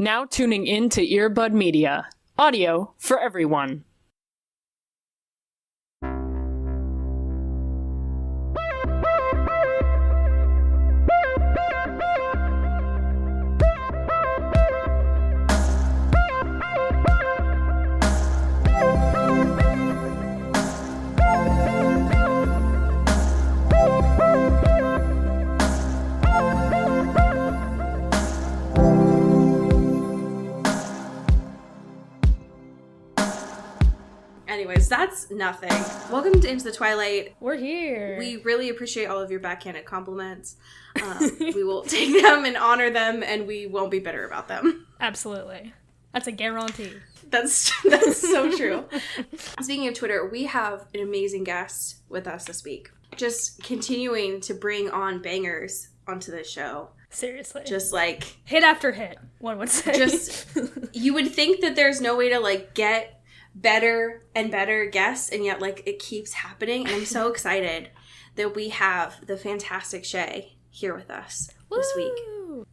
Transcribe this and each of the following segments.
Now tuning in to Earbud Media. Audio for everyone. Anyways, that's nothing. Welcome to Into the Twilight. We're here. We really appreciate all of your backhanded compliments. We will take them and honor them, and we won't be bitter about them. Absolutely. That's a guarantee. That's so true. Speaking of Twitter, we have an amazing guest with us this week. Just continuing to bring on bangers onto this show. Seriously. Just like... hit after hit, one would say. Just, you would think that there's no way to, like, get better and better guests, and yet, like, it keeps happening. And I'm so excited that we have the fantastic Shea here with us this week.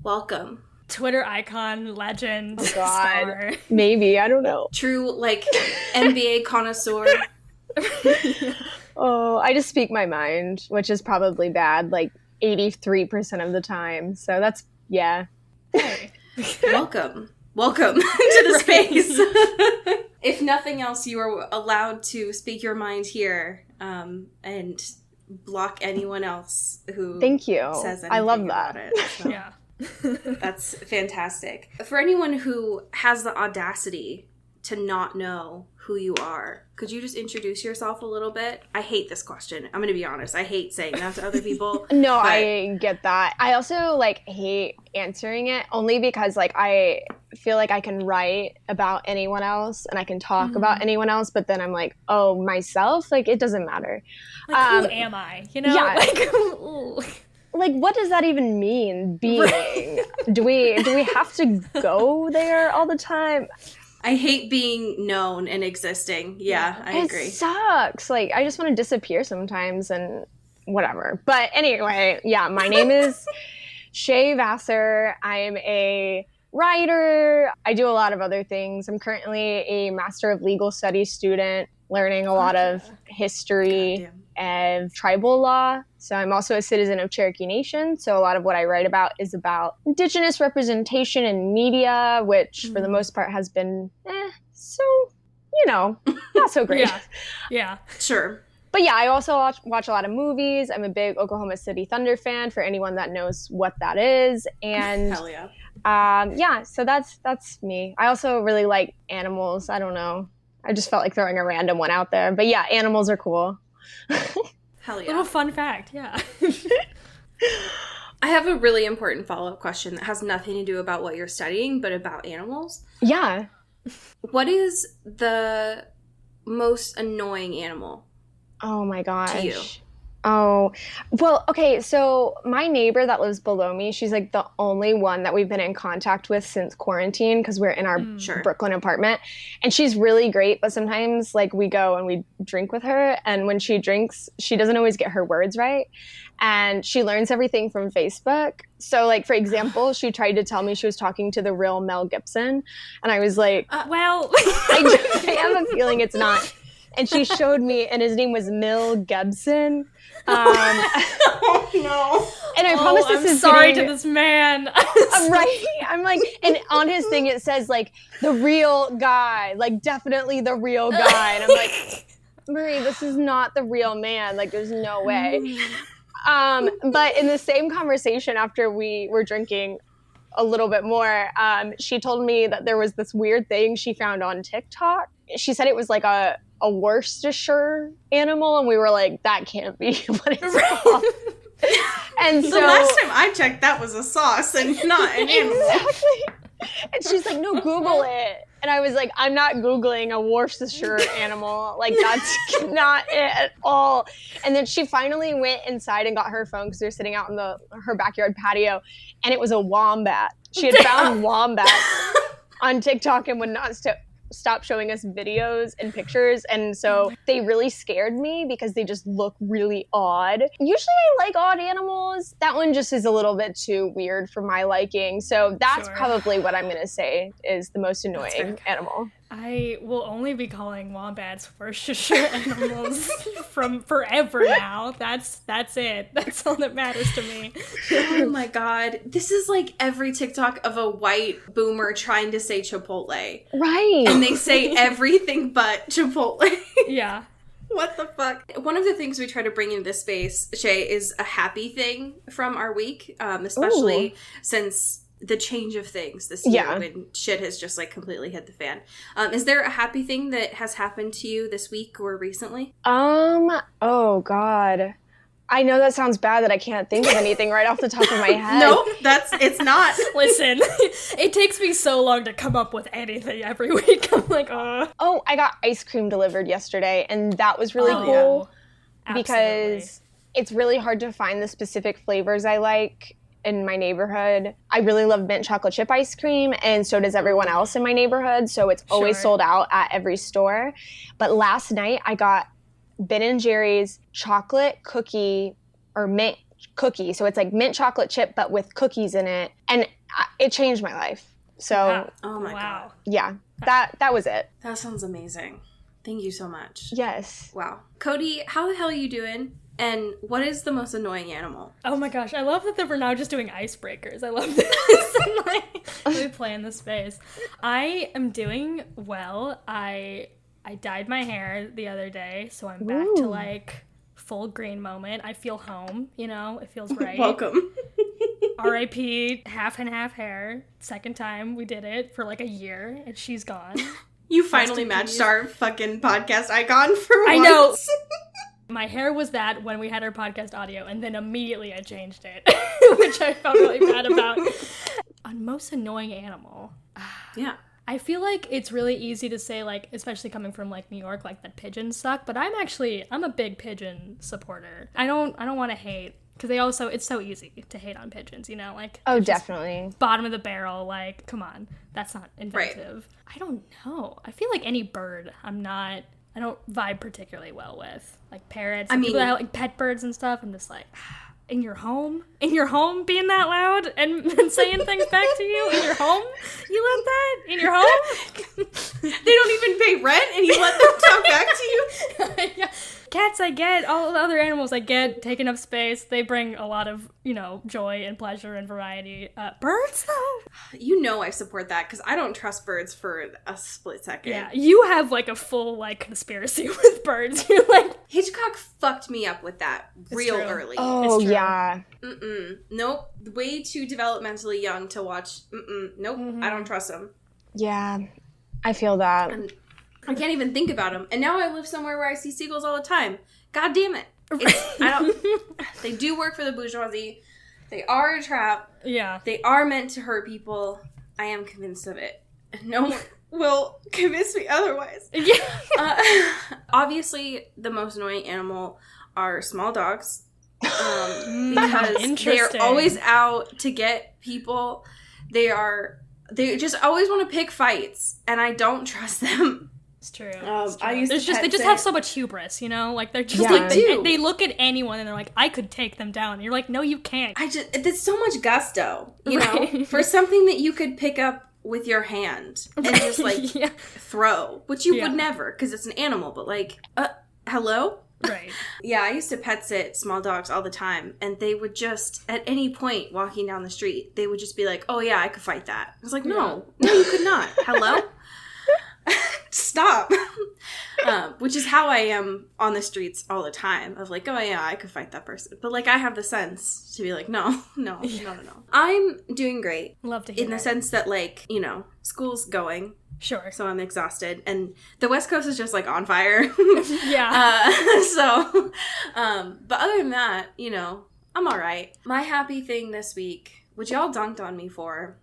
Welcome. Twitter icon, legend, oh God. Star. Maybe, I don't know. True, like, NBA connoisseur. Oh, I just speak my mind, which is probably bad, like 83% of the time. So that's, yeah. Hey. Welcome to the space. If nothing else, you are allowed to speak your mind here and block anyone else who Thank you. says anything I love about that. it. So Yeah. that's fantastic. For anyone who has the audacity to not know who you are, could you just introduce yourself a little bit? I hate this question. I'm going to be honest. I hate saying that to other people. No, I get that. I also, like, hate answering it only because, like, I feel like I can write about anyone else and I can talk about anyone else, but then I'm like, oh, myself? Like, it doesn't matter. Like, who am I? You know? Yeah. Like, Like, what does that even mean, being? Right. Do we have to go there all the time? I hate being known and existing. Yeah, I agree. It sucks. Like, I just want to disappear sometimes and whatever. But anyway, yeah, my name is Shea Vassar. I'm a writer. I do a lot of other things. I'm currently a Master of Legal Studies student, learning a lot of history of tribal law. So I'm also a citizen of Cherokee Nation. So a lot of what I write about is about Indigenous representation in media, which for the most part has been, so, you know, not so great. Yeah. Sure. But yeah, I also watch a lot of movies. I'm a big Oklahoma City Thunder fan, for anyone that knows what that is. And hell yeah. Yeah, so that's me. I also really like animals. I don't know. I just felt like throwing a random one out there. But yeah, animals are cool. Hell yeah. Little fun fact, yeah. I have a really important follow-up question that has nothing to do about what you're studying, but about animals. Yeah. What is the most annoying animal? Oh my gosh. To you? Oh, well, okay, so my neighbor that lives below me, she's like the only one that we've been in contact with since quarantine because we're in our Brooklyn apartment. And she's really great, but sometimes like we go and we drink with her, and when she drinks, she doesn't always get her words right. And she learns everything from Facebook. So like, for example, she tried to tell me she was talking to the real Mel Gibson. And I was like, well, I have a feeling it's not. And she showed me, and his name was Mel Gibson. Oh, no. And I promise this I'm is sorry to this man. Right? I'm like, and on his thing it says like the real guy, like definitely the real guy. And I'm like, Marie, this is not the real man. Like, there's no way. But in the same conversation after we were drinking a little bit more, she told me that there was this weird thing she found on TikTok. She said it was like a Worcestershire animal, and we were like, that can't be what it's called. And so the last time I checked, that was a sauce and not an animal. Exactly. And she's like, no, Google it. And I was like, I'm not Googling a Worcestershire animal. Like, that's not it at all. And then she finally went inside and got her phone because they're sitting out in her backyard patio, and it was a wombat. She had found wombats on TikTok and would not stopped showing us videos and pictures, and so they really scared me because they just look really odd. Usually I like odd animals. That one just is a little bit too weird for my liking. So that's probably what I'm going to say is the most annoying animal. I will only be calling wombats worcestershire animals from forever now. That's it. That's all that matters to me. Oh my god. This is like every TikTok of a white boomer trying to say Chipotle. Right. And they say everything but Chipotle. Yeah. What the fuck? One of the things we try to bring into this space, Shea, is a happy thing from our week, especially since the change of things this year when shit has just like completely hit the fan. Is there a happy thing that has happened to you this week or recently? Oh god. I know that sounds bad that I can't think of anything right off the top of my head. No, it's not. Listen, it takes me so long to come up with anything every week. I'm like, Oh, I got ice cream delivered yesterday, and that was really cool because it's really hard to find the specific flavors I like in my neighborhood. I really love mint chocolate chip ice cream, and so does everyone else in my neighborhood, so it's always sold out at every store. But last night I got Ben & Jerry's chocolate cookie or mint cookie. So it's like mint chocolate chip, but with cookies in it. And it changed my life. So, oh my god. Yeah, that was it. That sounds amazing. Thank you so much. Yes. Wow. Cody, how the hell are you doing? And what is the most annoying animal? Oh my gosh, I love that we're now just doing icebreakers. I love this. We play in the space. I am doing well. I dyed my hair the other day, so I'm back to like full green moment. I feel home, it feels right. Welcome. R.I.P. half and half hair. Second time we did it for like a year, and she's gone. You finally matched our fucking podcast icon for once. I know. My hair was that when we had our podcast audio, and then immediately I changed it, which I felt really bad about. On most annoying animal. Yeah. I feel like it's really easy to say, like, especially coming from like New York, like that pigeons suck, but I'm a big pigeon supporter. I don't want to hate, because it's so easy to hate on pigeons, like. Oh, definitely. Bottom of the barrel, like, come on, that's not inventive. Right. I don't know. I feel like any bird I don't vibe particularly well with. Like parrots, people that have like pet birds and stuff, I'm just like, in your home being that loud and saying things back to you in your home? You let that in your home? They don't even pay rent and you let them talk back to you? Yeah. Cats, I get. All the other animals, I get. Taking up space. They bring a lot of, joy and pleasure and variety. Birds, though? I support that because I don't trust birds for a split second. Yeah, you have, like, a full, like, conspiracy with birds. You're like... Hitchcock fucked me up with that real early. Oh, yeah. Nope. Way too developmentally young to watch. Nope. Mm-hmm. I don't trust them. Yeah. I feel that. I can't even think about them. And now I live somewhere where I see seagulls all the time. God damn it. They do work for the bourgeoisie. They are a trap. Yeah. They are meant to hurt people. I am convinced of it. No one will convince me otherwise. Yeah. Obviously, the most annoying animal are small dogs. Because they're always out to get people. They just always want to pick fights. And I don't trust them. It's true. They just have so much hubris, Like they're just like they look at anyone and they're like, I could take them down. And you're like, no, you can't. There's so much gusto, know, for something that you could pick up with your hand and just like throw, which you would never because it's an animal. But like, hello. Right. Yeah, I used to pet sit small dogs all the time, and they would just, at any point walking down the street, they would just be like, oh yeah, I could fight that. I was like, no, you could not. Hello? Stop. Which is how I am on the streets all the time of like, oh yeah, I could fight that person. But like, I have the sense to be like, no. I'm doing great. Love to hear in the sense that like, school's going. Sure. So I'm exhausted. And the West Coast is just like on fire. Yeah. But other than that, I'm all right. My happy thing this week, which y'all dunked on me for,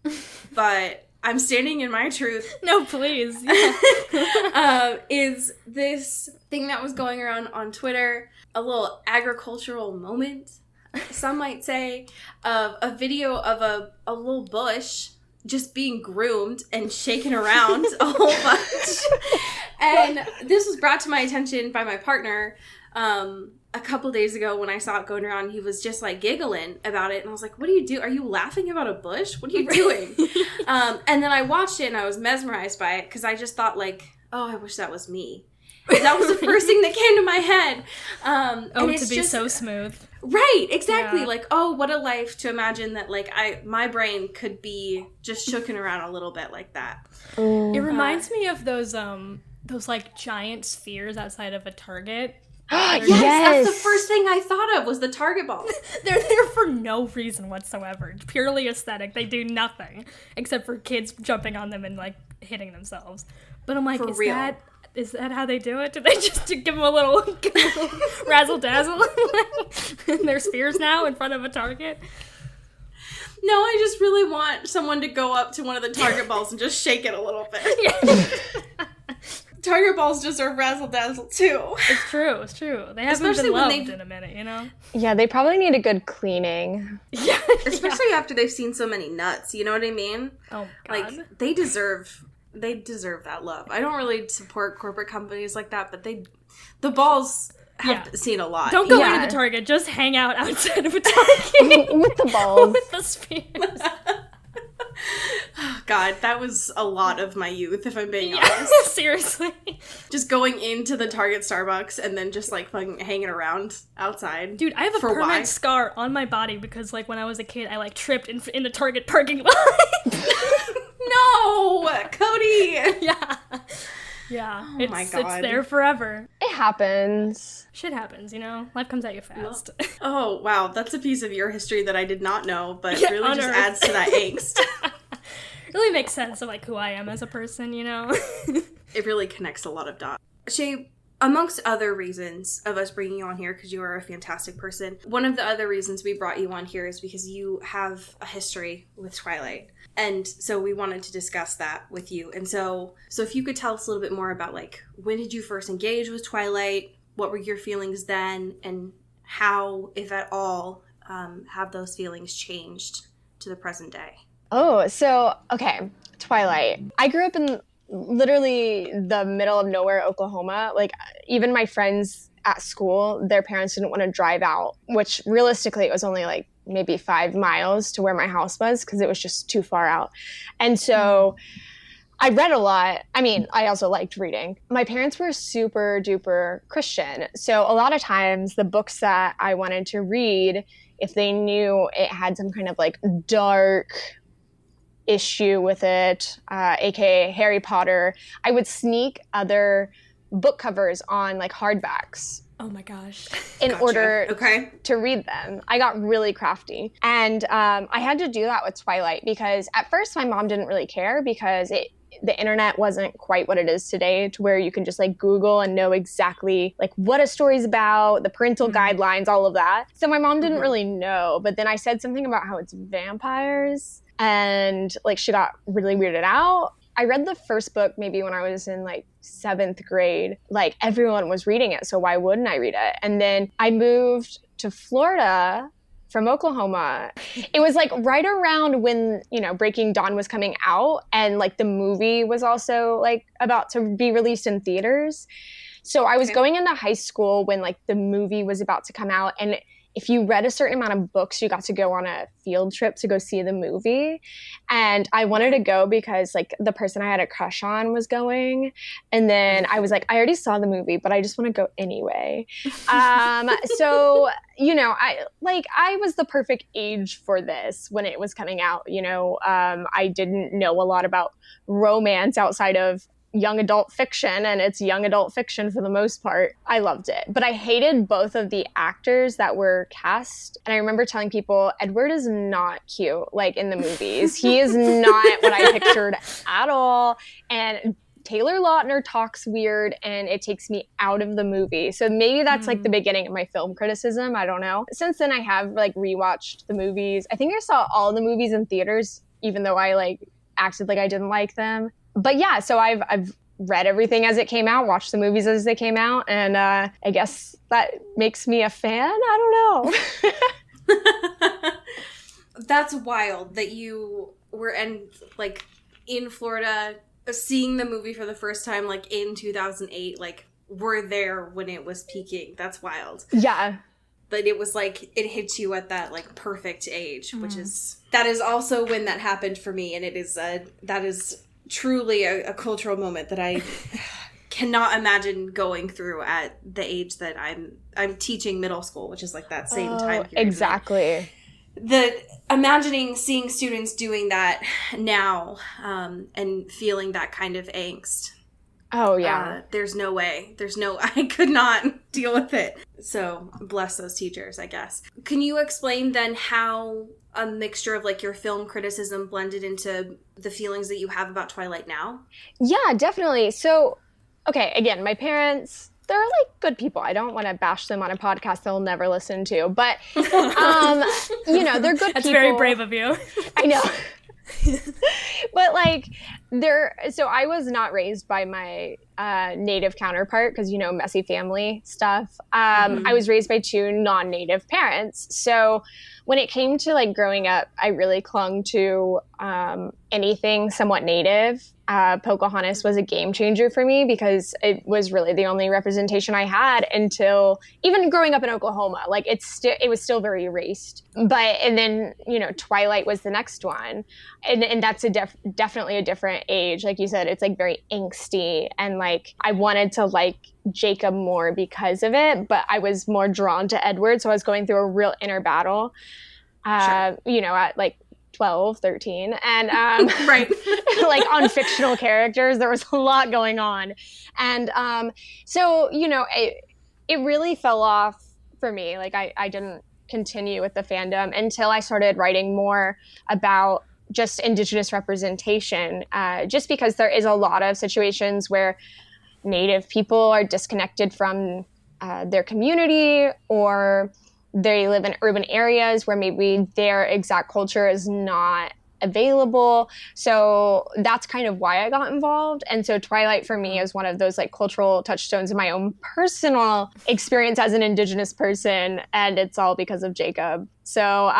but I'm standing in my truth. No, please. Yeah. Is this thing that was going around on Twitter, a little agricultural moment, some might say, of a video of a little bush just being groomed and shaken around a whole bunch. And this was brought to my attention by my partner a couple days ago when I saw it going around. He was just like giggling about it. And I was like, what do you do? Are you laughing about a bush? What are you doing? And then I watched it and I was mesmerized by it because I just thought like, oh, I wish that was me. That was the first thing that came to my head. And it's to be just so smooth. Right, exactly. Yeah. Like, oh, what a life to imagine that, like, my brain could be just shooken around a little bit like that. It reminds me of those like giant spheres outside of a Target. Yes, that's the first thing I thought of was the Target balls. They're there for no reason whatsoever. It's purely aesthetic. They do nothing except for kids jumping on them and like hitting themselves. But I'm like, is that how they do it? Do they just give them a little razzle dazzle in their spheres now in front of a Target? No, I just really want someone to go up to one of the Target balls and just shake it a little bit. Yeah. Target balls deserve razzle dazzle too. It's true. They haven't been loved in a minute, you know? Yeah, they probably need a good cleaning. Yeah. Especially after they've seen so many nuts, you know what I mean? Oh, God. Like, they deserve that love. I don't really support corporate companies like that, but the balls have seen a lot. Don't go into the Target. Just hang out outside of a Target. With the balls. With the spheres. Oh, God, that was a lot of my youth, if I'm being honest. Seriously. Just going into the Target Starbucks and then just, like, fucking hanging around outside. Dude, I have a permanent scar on my body because, like, when I was a kid, I, like, tripped in the Target parking lot. No! Cody! Yeah. Oh my God. It's there forever. It happens. Shit happens, you know? Life comes at you fast. Oh, wow. That's a piece of your history that I did not know, but really just adds to that angst. Really makes sense of, like, who I am as a person, you know? It really connects a lot of dots. Shea, amongst other reasons of us bringing you on here, because you are a fantastic person, one of the other reasons we brought you on here is because you have a history with Twilight. And so we wanted to discuss that with you. And so if you could tell us a little bit more about, like, when did you first engage with Twilight? What were your feelings then? And how, if at all, have those feelings changed to the present day? Oh, so, okay, Twilight. I grew up in literally the middle of nowhere, Oklahoma. Like, even my friends at school, their parents didn't want to drive out, which realistically it was only like maybe 5 miles to where my house was because it was just too far out. And so I read a lot. I mean, I also liked reading. My parents were super duper Christian. So a lot of times the books that I wanted to read, if they knew it had some kind of like dark issue with it, aka Harry Potter, I would sneak other book covers on like hardbacks. Oh my gosh. In order to read them. I got really crafty. And I had to do that with Twilight because at first my mom didn't really care because the internet wasn't quite what it is today to where you can just like Google and know exactly like what a story's about, the parental guidelines, all of that. So my mom didn't really know. But then I said something about how it's vampires and like she got really weirded out. I read the first book maybe when I was in like 7th grade. Like everyone was reading it, so why wouldn't I read it? And then I moved to Florida from Oklahoma. It was like right around when, you know, Breaking Dawn was coming out and like the movie was also like about to be released in theaters. So I was going into high school when like the movie was about to come out, and if you read a certain amount of books, you got to go on a field trip to go see the movie. And I wanted to go because like the person I had a crush on was going. And then I was like, I already saw the movie, but I just want to go anyway. So, you know, I was the perfect age for this when it was coming out. You know, I didn't know a lot about romance outside of young adult fiction, and it's young adult fiction for the most part. I loved it, but I hated both of the actors that were cast. And I remember telling people, Edward is not cute like in the movies. He is not what I pictured at all. And Taylor Lautner talks weird, and it takes me out of the movie. So maybe that's like the beginning of my film criticism. I don't know. Since then, I have like rewatched the movies. I think I saw all the movies in theaters, even though I like acted like I didn't like them. But yeah, so I've read everything as it came out, watched the movies as they came out, and I guess that makes me a fan? I don't know. That's wild that you like in Florida, seeing the movie for the first time like in 2008, like we're there when it was peaking. That's wild. Yeah. But it was like it hits you at that like perfect age, which that is also when that happened for me, and that is truly a cultural moment that I cannot imagine going through at the age that I'm teaching middle school, which is like that same time period. Exactly. Imagining seeing students doing that now and feeling that kind of angst. Oh, yeah. There's no way. I could not deal with it. So bless those teachers, I guess. Can you explain then how a mixture of like your film criticism blended into the feelings that you have about Twilight now? Yeah, definitely. So, okay, again, my parents, they're like good people. I don't want to bash them on a podcast they'll never listen to, but, they're good people. That's very brave of you. I know. But like so I was not raised by my native counterpart because messy family stuff. I was raised by two non-native parents, so when it came to like growing up, I really clung to anything somewhat native. Pocahontas was a game changer for me because it was really the only representation I had until even growing up in Oklahoma. Like it was still very erased. And then Twilight was the next one, and that's definitely a different age. Like you said, it's like very angsty, and like I wanted to like Jacob more because of it, but I was more drawn to Edward, so I was going through a real inner battle. Sure. At like 12, 13, and right. like on fictional characters, there was a lot going on, and so it really fell off for me. Like I didn't continue with the fandom until I started writing more about just Indigenous representation, just because there is a lot of situations where Native people are disconnected from their community, or they live in urban areas where maybe their exact culture is not available. So that's kind of why I got involved. And so Twilight for me is one of those like cultural touchstones in my own personal experience as an Indigenous person. And it's all because of Jacob. So,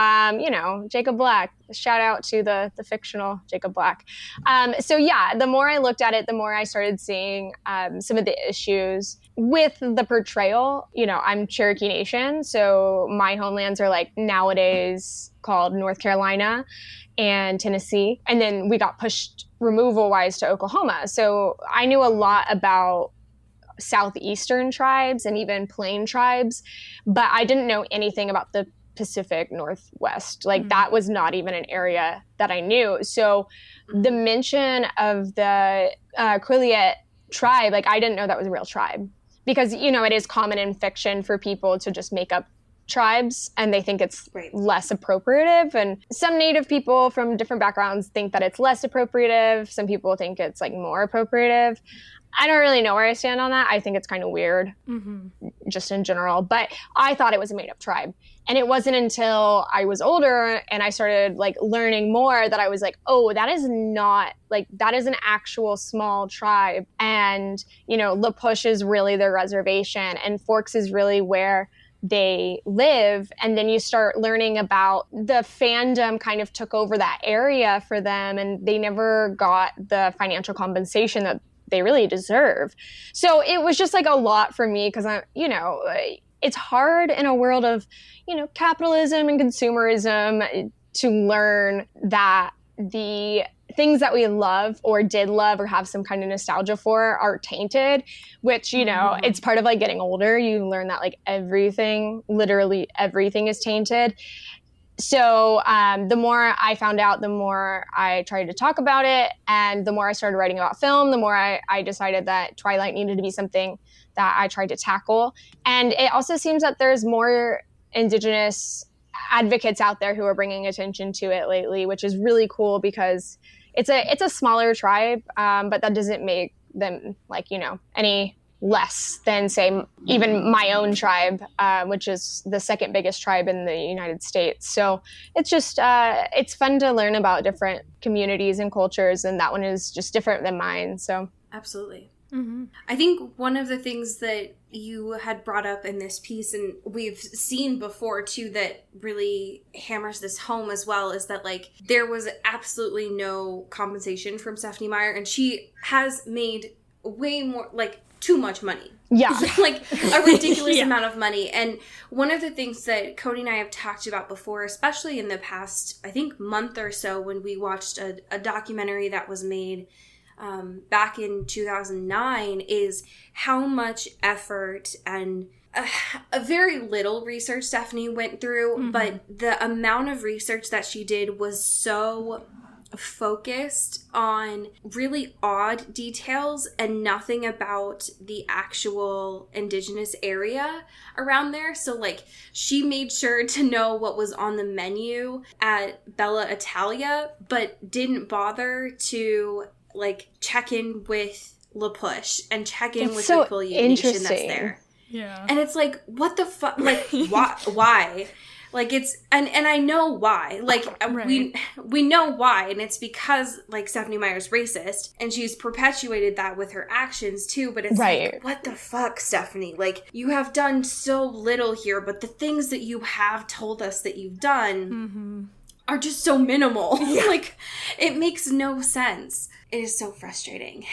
Jacob Black, shout out to the fictional Jacob Black. So yeah, the more I looked at it, the more I started seeing some of the issues with the portrayal. I'm Cherokee Nation, so my homelands are like nowadays called North Carolina and Tennessee. And then we got pushed removal-wise to Oklahoma. So I knew a lot about southeastern tribes and even plain tribes, but I didn't know anything about the Pacific Northwest. Like that was not even an area that I knew. So the mention of the Quileute tribe, like I didn't know that was a real tribe, because it is common in fiction for people to just make up tribes and they think it's less appropriative, and some Native people from different backgrounds think that it's less appropriative. Some people think it's like more appropriative. I don't really know where I stand on that. I think it's kind of weird, just in general, but I thought it was a made-up tribe. And it wasn't until I was older and I started like learning more that I was like, oh, that is not like, that is an actual small tribe. And, La Push is really their reservation, and Forks is really where they live. And then you start learning about the fandom kind of took over that area for them, and they never got the financial compensation that they really deserve. So it was just like a lot for me, because it's hard in a world of, capitalism and consumerism to learn that the things that we love or did love or have some kind of nostalgia for are tainted, which, it's part of like getting older. You learn that like everything, literally everything is tainted. So the more I found out, the more I tried to talk about it. And the more I started writing about film, the more I decided that Twilight needed to be something that I tried to tackle. And it also seems that there's more Indigenous advocates out there who are bringing attention to it lately, which is really cool, because it's a smaller tribe, but that doesn't make them like, any less than, say, even my own tribe, which is the second biggest tribe in the United States. So it's just, it's fun to learn about different communities and cultures, and that one is just different than mine. So absolutely. I think one of the things that you had brought up in this piece, and we've seen before too, that really hammers this home as well, is that like there was absolutely no compensation from Stephenie Meyer, and she has made way more, like too much money. Yeah. Like a ridiculous amount of money. And one of the things that Cody and I have talked about before, especially in the past, I think, month or so, when we watched a documentary that was made back in 2009, is how much effort and a very little research Stephenie went through, but the amount of research that she did was so focused on really odd details and nothing about the actual indigenous area around there. So like she made sure to know what was on the menu at Bella Italia, but didn't bother to like check in with La Push and check in with the affiliate nation that's there. Yeah. And it's like, what the fuck? Like, why? Like, it's, and I know why. Like, right. we know why, and it's because, like, Stephenie Meyer's racist, and she's perpetuated that with her actions, too, but it's like, what the fuck, Stephenie? Like, you have done so little here, but the things that you have told us that you've done are just so minimal. Like, it makes no sense. It is so frustrating.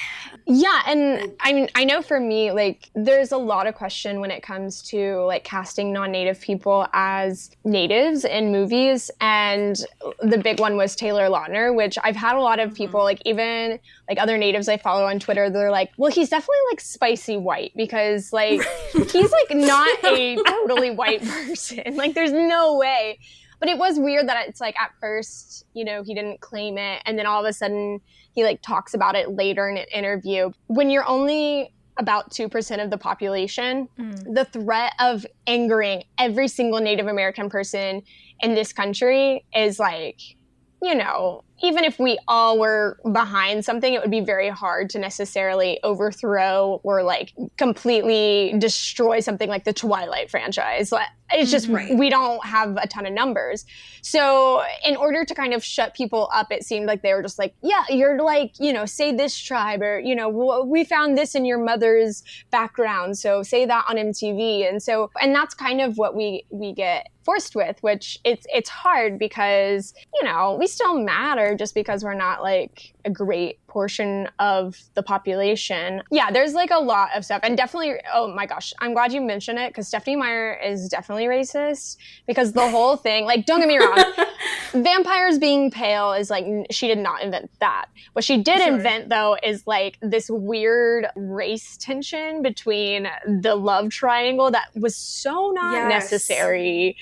Yeah, and I mean, I know for me, like, there's a lot of question when it comes to, like, casting non-native people as natives in movies, and the big one was Taylor Lautner, which I've had a lot of people, like, even, like, other natives I follow on Twitter, they're like, well, he's definitely, like, spicy white, because, like, he's, like, not a totally white person. Like, there's no way. But it was weird that it's, like, at first, you know, he didn't claim it, and then all of a sudden he like talks about it later in an interview. When you're only about 2% of the population, the threat of angering every single Native American person in this country is like, you know, even if we all were behind something, it would be very hard to necessarily overthrow or like completely destroy something like the Twilight franchise. It's just, we don't have a ton of numbers. So in order to kind of shut people up, it seemed like they were just like, yeah, you're like, you know, say this tribe, or, you know, we found this in your mother's background, so say that on MTV. And that's kind of what we get forced with, which it's hard because, you know, we still matter just because we're not like a great portion of the population. Yeah, there's like a lot of stuff. And definitely, oh my gosh, I'm glad you mentioned it, because Stephenie Meyer is definitely racist, because the whole thing, like, don't get me wrong, vampires being pale is like, she did not invent that. What she did invent, though, is like this weird race tension between the love triangle that was so not necessary.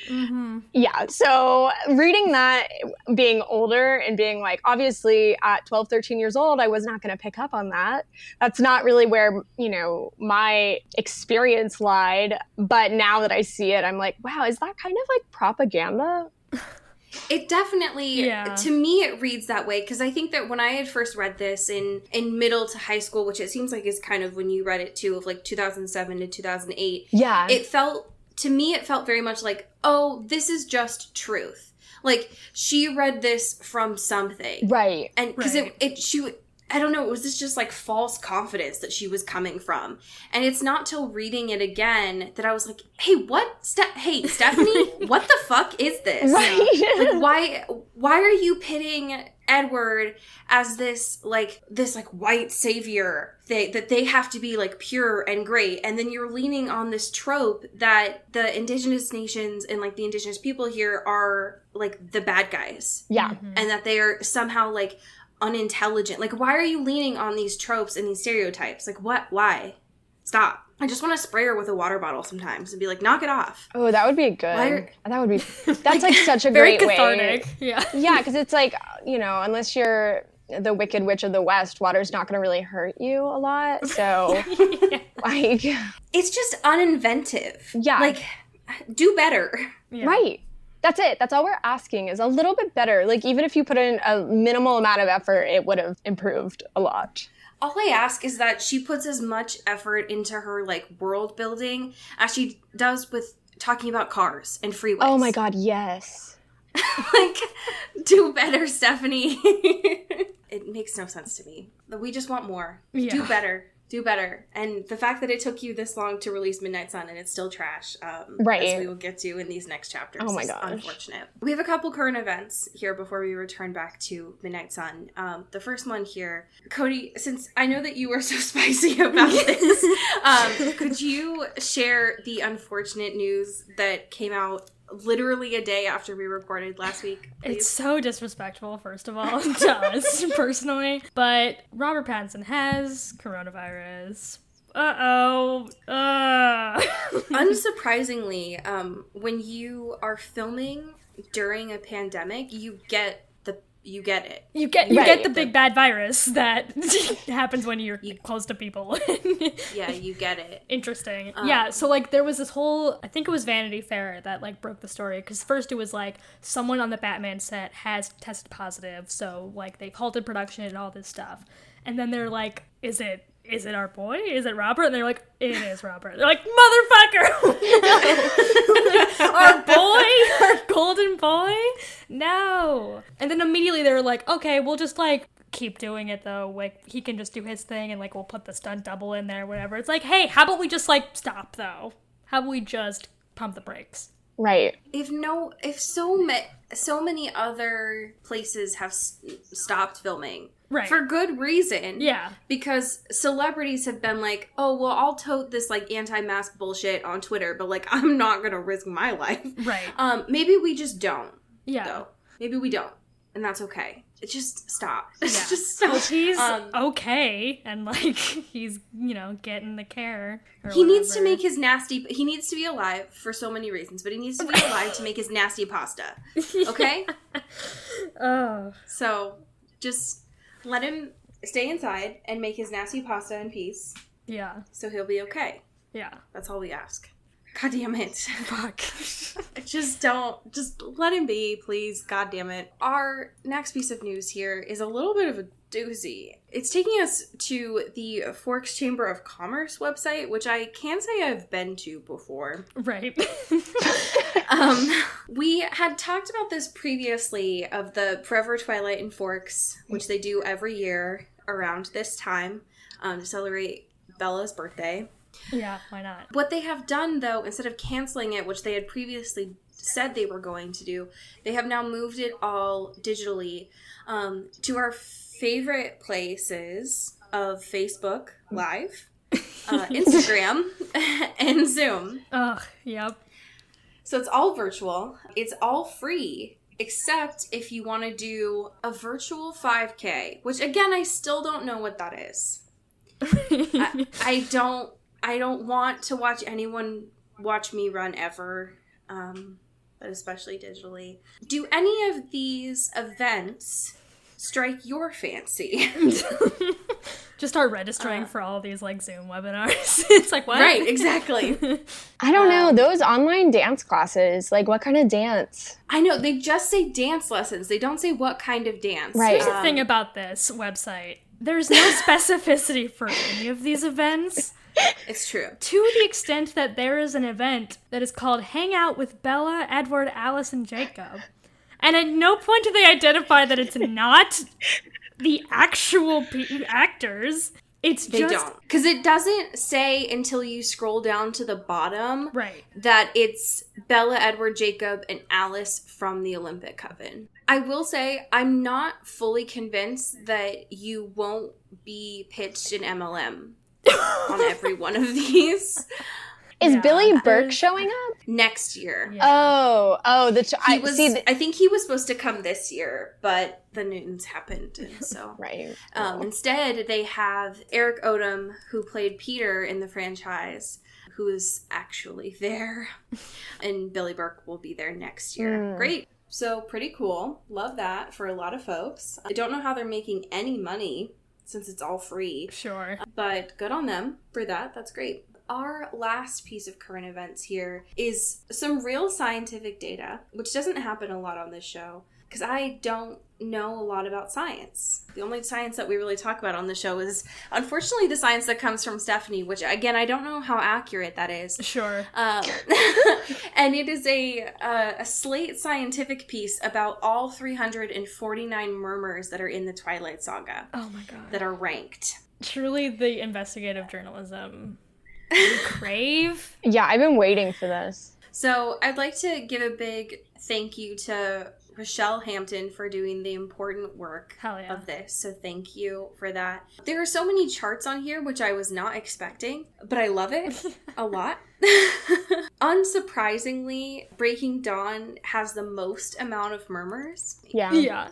Yeah, so reading that, being older and being like, obviously at 12, 13 years old, I was not going to pick up on that. That's not really where, you know, my experience lied. But now that I see it, I'm like, wow, is that kind of like propaganda? It definitely, to me, it reads that way, because I think that when I had first read this in middle to high school, which it seems like is kind of when you read it too, of like 2007 to 2008, it felt, to me, it felt very much like, oh, this is just truth. Like, she read this from something. Right. And because I don't know, it was this just like false confidence that she was coming from. And it's not till reading it again that I was like, hey, hey, Stephenie, what the fuck is this? Right. Like, why are you pitting Edward as this white savior that they have to be like pure and great, and then you're leaning on this trope that the indigenous nations and like the indigenous people here are like the bad guys, and that they are somehow like unintelligent. Like, why are you leaning on these tropes and these stereotypes? Like, why? Stop. I just want to spray her with a water bottle sometimes and be like, knock it off. Oh, that would be good. That's like such a great cathartic way. Yeah, because it's like, you know, unless you're the Wicked Witch of the West, water's not going to really hurt you a lot. So, like, it's just uninventive. Yeah. Like, do better. Yeah. Right. That's it. That's all we're asking, is a little bit better. Like, even if you put in a minimal amount of effort, it would have improved a lot. All I ask is that she puts as much effort into her, like, world building as she does with talking about cars and freeways. Oh my God, yes. Like, do better, Stephenie. It makes no sense to me. We just want more. Do better. Do better. And the fact that it took you this long to release Midnight Sun and it's still trash, right, as we will get to in these next chapters, oh my is gosh, unfortunate. We have a couple current events here before we return back to Midnight Sun. The first one here, Cody, since I know that you were so spicy about this, could you share the unfortunate news that came out literally a day after we recorded last week, please? It's so disrespectful, first of all, to us personally. But Robert Pattinson has coronavirus. Unsurprisingly, when you are filming during a pandemic, you get it. You get the big bad virus that happens when you're close to people. Yeah, you get it. Interesting. Yeah, so, like, there was this whole, I think it was Vanity Fair that, like, broke the story, because first it was, like, someone on the Batman set has tested positive, so, like, they've halted production and all this stuff. And then they're like, is it our boy? Is it Robert? And they're like, it is Robert. They're like, motherfucker! No! Our boy? Our golden boy? No! And then immediately they were like, okay, we'll just, like, keep doing it, though. Like, he can just do his thing, and, like, we'll put the stunt double in there, whatever. It's like, hey, how about we just, like, stop, though? How about we just pump the brakes? Right. If so many other places have stopped filming, right, for good reason, yeah, because celebrities have been like, oh, well, I'll tote this, like, anti-mask bullshit on Twitter, but, like, I'm not gonna risk my life. Right. Maybe we just don't. Yeah. Though. Maybe we don't, and that's okay. Just stop. Yeah. Just stop. Well, he's okay, and, like, he's, getting the care. He needs to make his nasty... He needs to be alive for so many reasons, but he needs to be alive to make his nasty pasta. Okay? Oh. So, just let him stay inside and make his nasty pasta in peace. Yeah. So he'll be okay. Yeah. That's all we ask. God damn it. Fuck. Just let him be, please. God damn it. Our next piece of news here is a little bit of a doozy. It's taking us to the Forks Chamber of Commerce website, which I can say I've been to before. Right. We had talked about this previously, of the Forever Twilight in Forks, which they do every year around this time, to celebrate Bella's birthday. Yeah, why not? What they have done, though, instead of canceling it, which they had previously said they were going to do, they have now moved it all digitally to our favorite places of Facebook Live, Instagram, and Zoom. Ugh, yep. So it's all virtual. It's all free, except if you want to do a virtual 5K, which, again, I still don't know what that is. I don't want to watch anyone watch me run ever, but especially digitally. Do any of these events strike your fancy? Just start registering for all these, like, Zoom webinars. It's like, what? Right, exactly. I don't know. Those online dance classes, like, what kind of dance? I know. They just say dance lessons. They don't say what kind of dance. Right. Here's the thing about this website. There's no specificity for any of these events. It's true. To the extent that there is an event that is called Hang Out with Bella, Edward, Alice, and Jacob. And at no point do they identify that it's not the actual actors. It's they just... don't. Because it doesn't say until you scroll down to the bottom right. that it's Bella, Edward, Jacob, and Alice from the Olympic Coven. I will say I'm not fully convinced that you won't be pitched an MLM on every one of these. Is Billy Burke showing up? Next year. Yeah. Oh, I think he was supposed to come this year, but the Newtons happened, and so right. Instead, they have Eric Odom, who played Peter in the franchise, who is actually there, and Billy Burke will be there next year. Great. So pretty cool. Love that for a lot of folks. I don't know how they're making any money since it's all free. Sure. But good on them for that. That's great. Our last piece of current events here is some real scientific data, which doesn't happen a lot on this show, because I don't know a lot about science. The only science that we really talk about on the show is, unfortunately, the science that comes from Stephanie, which, again, I don't know how accurate that is. Sure. And it is a Slate scientific piece about all 349 murmurs that are in the Twilight Saga. Oh my god. That are ranked. Truly the investigative journalism we crave. Yeah, I've been waiting for this. So I'd like to give a big thank you to Rochelle Hampton for doing the important work of this. So thank you for that. There are so many charts on here, which I was not expecting, but I love it a lot. Unsurprisingly, Breaking Dawn has the most amount of murmurs. Yeah.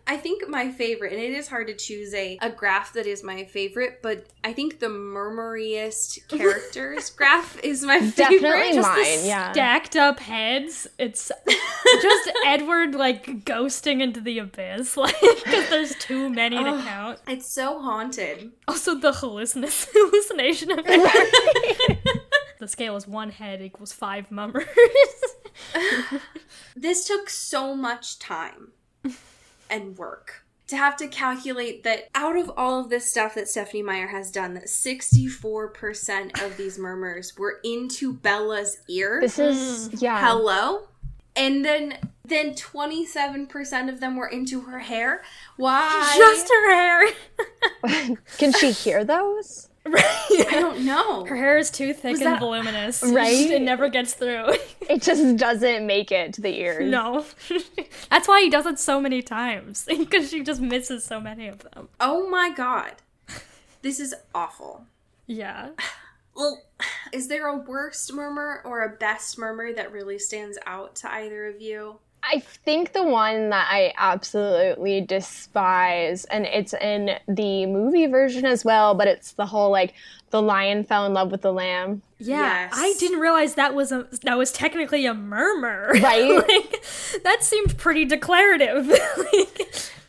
I think my favorite, and it is hard to choose a graph that is my favorite, but I think the murmuriest characters graph is my favorite. Definitely just mine, yeah. Stacked up heads. It's just Edward, like, ghosting into the abyss, like, because there's too many to count. It's so haunted. Also, the hallucination of Edward. The scale is 1 head equals 5 mummers. This took so much time and work to have to calculate that out of all of this stuff that Stephenie Meyer has done, that 64% of these murmurs were into Bella's ear. This is, Hello? And then 27% of them were into her hair. Why? Just her hair. Can she hear those? Right. I don't know. Her hair is too thick and voluminous. Right? It never gets through. It just doesn't make it to the ears. No. That's why he does it so many times. Because she just misses so many of them. Oh my god. This is awful. Yeah. Well, is there a worst murmur or a best murmur that really stands out to either of you? I think the one that I absolutely despise, and it's in the movie version as well, but it's the whole, like, the lion fell in love with the lamb. Yeah, yes. I didn't realize that was technically a murmur. Right? Like, that seemed pretty declarative.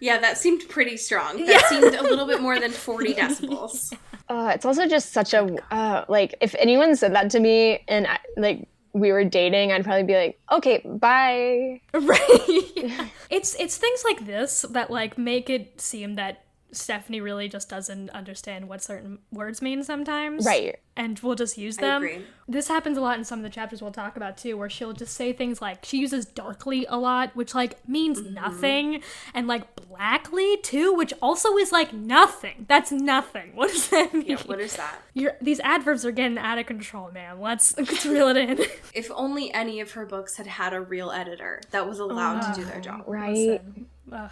Yeah, that seemed pretty strong. That seemed a little bit more than 40 decibels. It's also just such a, like, if anyone said that to me and, like, we were dating, I'd probably be like, okay, bye. Right. It's things like this that, like, make it seem that Stephenie really just doesn't understand what certain words mean sometimes. Right. And we'll just use them. I agree. This happens a lot in some of the chapters we'll talk about too, where she'll just say things like, she uses darkly a lot, which, like, means nothing, and, like, blackly too, which also is, like, nothing. That's nothing. What does that mean? Yeah, what is that? These adverbs are getting out of control, man. Let's reel it in. If only any of her books had had a real editor that was allowed to do their job. Right. Listen,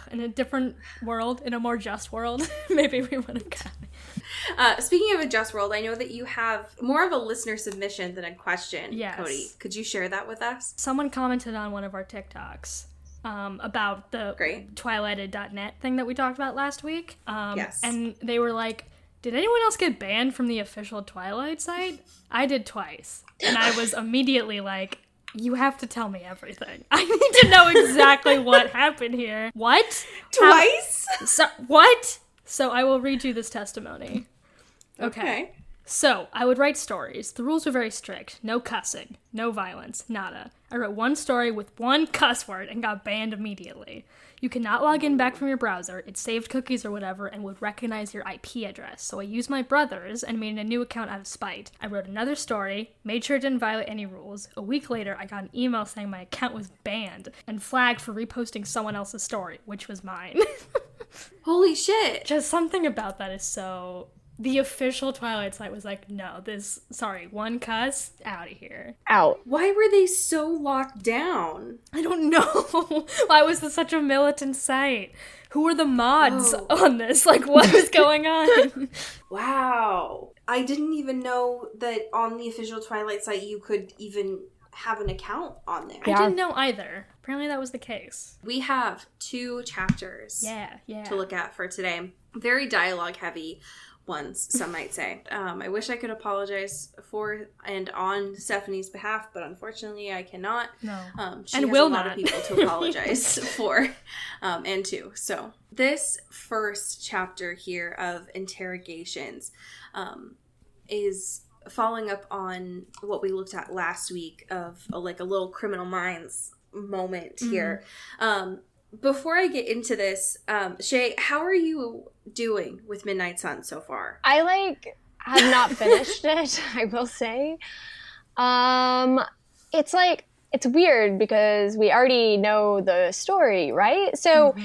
in a different world, in a more just world, maybe we would have gotten it. Speaking of a just world, I know that you have more of a listener submission than a question, Yes. Cody. Could you share that with us? Someone commented on one of our TikToks about the twilighted.net thing that we talked about last week. Yes. And they were like, did anyone else get banned from the official Twilight site? I did twice. And I was immediately like, you have to tell me everything. I need to know exactly what happened here. What? Twice? What? So I will read you this testimony. Okay. So, I would write stories. The rules were very strict. No cussing. No violence. Nada. I wrote one story with one cuss word and got banned immediately. You cannot log in back from your browser. It saved cookies or whatever and would recognize your IP address. So I used my brother's and made a new account out of spite. I wrote another story, made sure it didn't violate any rules. A week later, I got an email saying my account was banned and flagged for reposting someone else's story, which was mine. Holy shit. Just something about that is so... The official Twilight site was like, no, one cuss, out of here. Out. Why were they so locked down? I don't know. Why was this such a militant site? Who were the mods on this? Like, what was going on? Wow. I didn't even know that on the official Twilight site you could even have an account on there. I didn't know either. Apparently that was the case. We have 2 chapters to look at for today. Very dialogue heavy ones, some might say. I wish I could apologize for and on Stephenie's behalf, but unfortunately I cannot. No. She and has will a lot not. of people to apologize for and to. So this first chapter here of interrogations is following up on what we looked at last week of a little Criminal Minds moment here. Before I get into this, Shea, how are you doing with Midnight Sun so far? I have not finished it, I will say. It's weird because we already know the story, right? So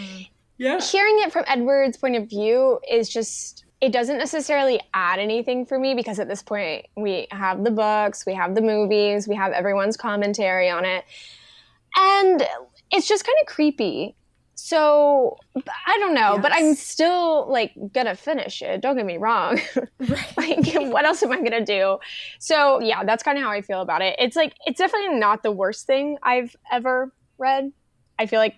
hearing it from Edward's point of view is just it doesn't necessarily add anything for me because at this point we have the books, we have the movies, we have everyone's commentary on it. And it's just kind of creepy. So I don't know, but I'm still like gonna finish it. Don't get me wrong. Like, what else am I gonna do? So yeah, that's kind of how I feel about it. It's like, it's definitely not the worst thing I've ever read. I feel like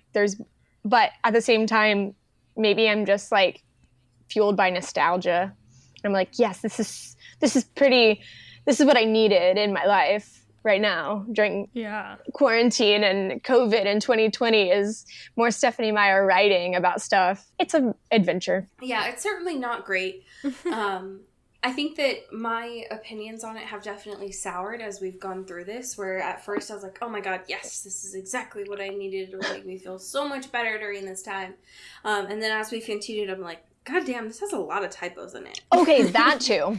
but at the same time, maybe I'm just like fueled by nostalgia. I'm like, yes, this is what I needed in my life right now during quarantine and COVID and 2020 is more Stephanie Meyer writing about stuff. It's an adventure. Yeah, it's certainly not great. I think that my opinions on it have definitely soured as we've gone through this, where at first I was like, oh my god, yes, this is exactly what I needed. It would make me feel so much better during this time. And then as we continued, I'm like, god damn, this has a lot of typos in it. Okay, that too.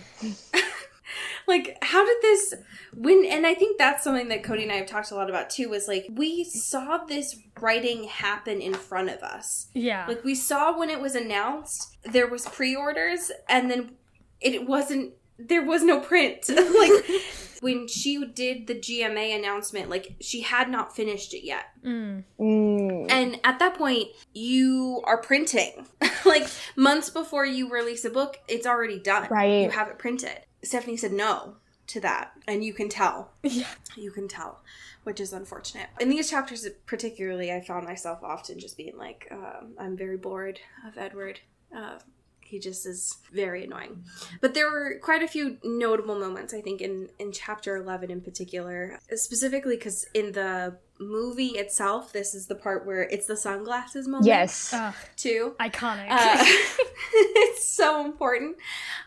Like, how did this and I think that's something that Cody and I have talked a lot about too, was like, we saw this writing happen in front of us. Yeah. Like, we saw when it was announced, there was pre-orders, and then there was no print. Like, when she did the GMA announcement, like, she had not finished it yet. And at that point, you are printing. Like, months before you release a book, it's already done. Right. You have it printed. Stephanie said no to that, and you can tell. Yeah. You can tell, which is unfortunate. In these chapters particularly, I found myself often just being like, I'm very bored of Edward. He just is very annoying. But there were quite a few notable moments, I think, in chapter 11 in particular, specifically because in the movie itself, this is the part where it's the sunglasses moment. Yes. Too. Iconic. It's so important,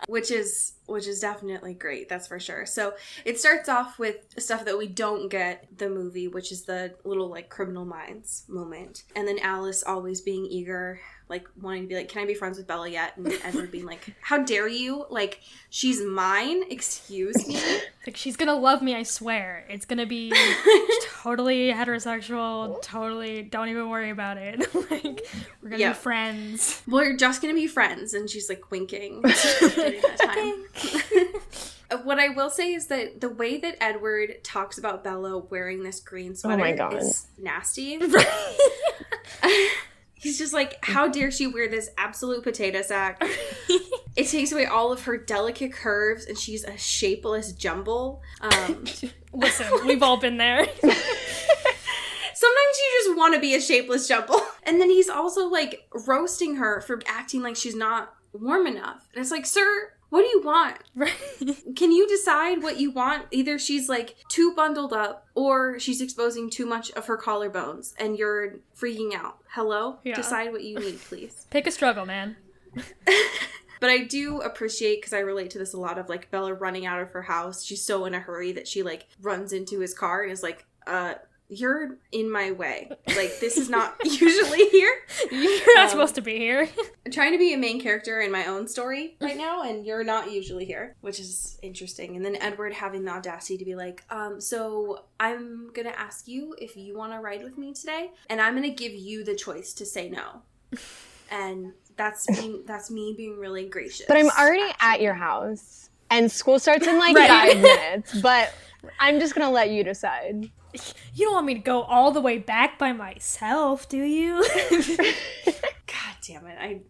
which is definitely great, that's for sure. So it starts off with stuff that we don't get the movie, which is the little, like, Criminal Minds moment. And then Alice always being eager, like, wanting to be like, can I be friends with Bella yet? And Edward being like, how dare you? Like, she's mine? Excuse me? Like, she's gonna love me, I swear. It's gonna be totally heterosexual, totally, don't even worry about it. Like, we're gonna be friends. We're just gonna be friends. And she's, like, winking during that time. What I will say is that the way that Edward talks about Bella wearing this green sweater is nasty. He's just like, how dare she wear this absolute potato sack? It takes away all of her delicate curves, and she's a shapeless jumble. Listen, we've all been there. Sometimes you just want to be a shapeless jumble. And then he's also, like, roasting her for acting like she's not warm enough. And it's like, sir, what do you want? Right. Can you decide what you want? Either she's, like, too bundled up, or she's exposing too much of her collarbones, and you're freaking out. Hello? Yeah. Decide what you need, please. Pick a struggle, man. But I do appreciate, because I relate to this a lot, of, like, Bella running out of her house. She's so in a hurry that she, like, runs into his car and is like, you're in my way. Like, this is not usually here. You're not supposed to be here. I'm trying to be a main character in my own story right now, and you're not usually here, which is interesting. And then Edward having the audacity to be like, so I'm gonna ask you if you want to ride with me today, and I'm gonna give you the choice to say no. And that's me being really gracious. But I'm already at your house, and school starts in, like, 5 minutes, but I'm just gonna let you decide. You don't want me to go all the way back by myself, do you? God damn it. I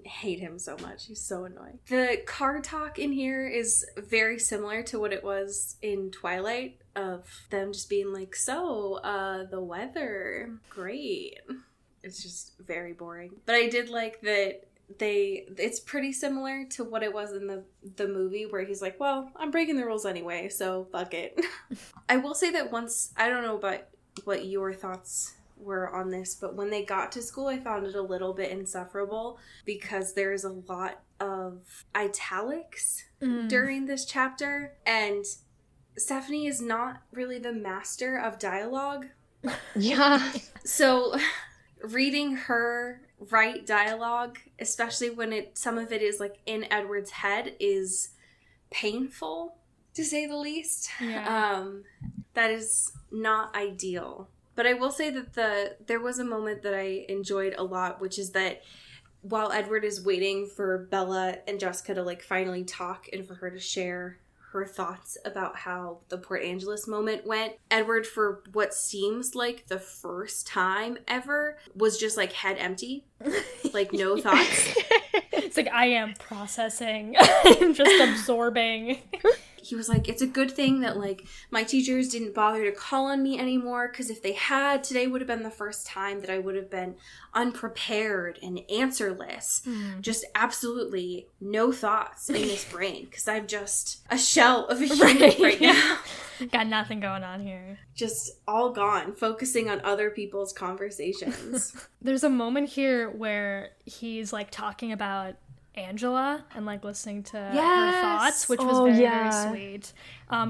hate him so much. He's so annoying. The car talk in here is very similar to what it was in Twilight, of them just being like, so, the weather, great. It's just very boring. But I did like that it's pretty similar to what it was in the movie, where he's like, well, I'm breaking the rules anyway, so fuck it. I will say that once, I don't know about what your thoughts were on this, but when they got to school, I found it a little bit insufferable, because there's a lot of italics during this chapter, and Stephanie is not really the master of dialogue. Yeah. So reading her write dialogue, especially when some of it is, like, in Edward's head, is painful, to say the least. Yeah. That is not ideal. But I will say that there was a moment that I enjoyed a lot, which is that while Edward is waiting for Bella and Jessica to, like, finally talk and for her to share her thoughts about how the Port Angeles moment went, Edward, for what seems like the first time ever, was just, like, head empty. Like, no thoughts. It's like, I am processing. I'm just absorbing. He was like, it's a good thing that, like, my teachers didn't bother to call on me anymore, because if they had, today would have been the first time that I would have been unprepared and answerless. Just absolutely no thoughts in this brain, because I'm just a shell of a human right now. Got nothing going on here. Just all gone, focusing on other people's conversations. There's a moment here where he's, like, talking about Angela and, like, listening to her thoughts, which was very sweet.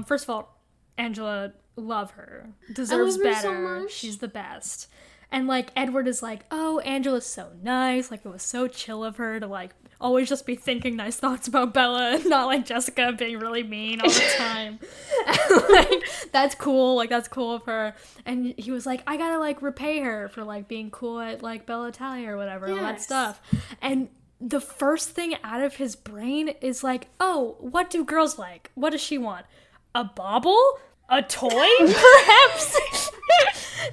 First of all, Angela, love her. Deserves better. So she's the best. And, like, Edward is like, oh, Angela's so nice. Like, it was so chill of her to, like, always just be thinking nice thoughts about Bella and not, like, Jessica being really mean all the time. And, like, that's cool. Like, that's cool of her. And he was like, I gotta, like, repay her for, like, being cool at, like, Bella Italia or whatever, all that stuff. And the first thing out of his brain is like, oh, what do girls like? What does she want? A bauble? A toy, perhaps?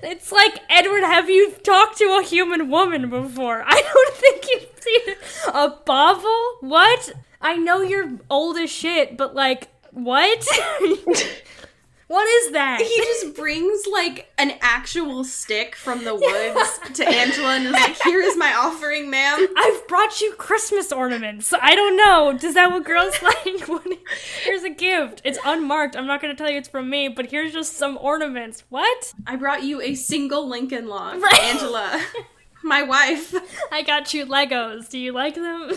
It's like, Edward, have you talked to a human woman before? I don't think you've seen a bauble? What? I know you're old as shit, but, like, what? What is that? He just brings, like, an actual stick from the woods to Angela and is like, here is my offering, ma'am. I've brought you Christmas ornaments. I don't know. Is that what girls like? Here's a gift. It's unmarked. I'm not going to tell you it's from me, but here's just some ornaments. What? I brought you a single Lincoln log, Angela. My wife. I got you Legos. Do you like them?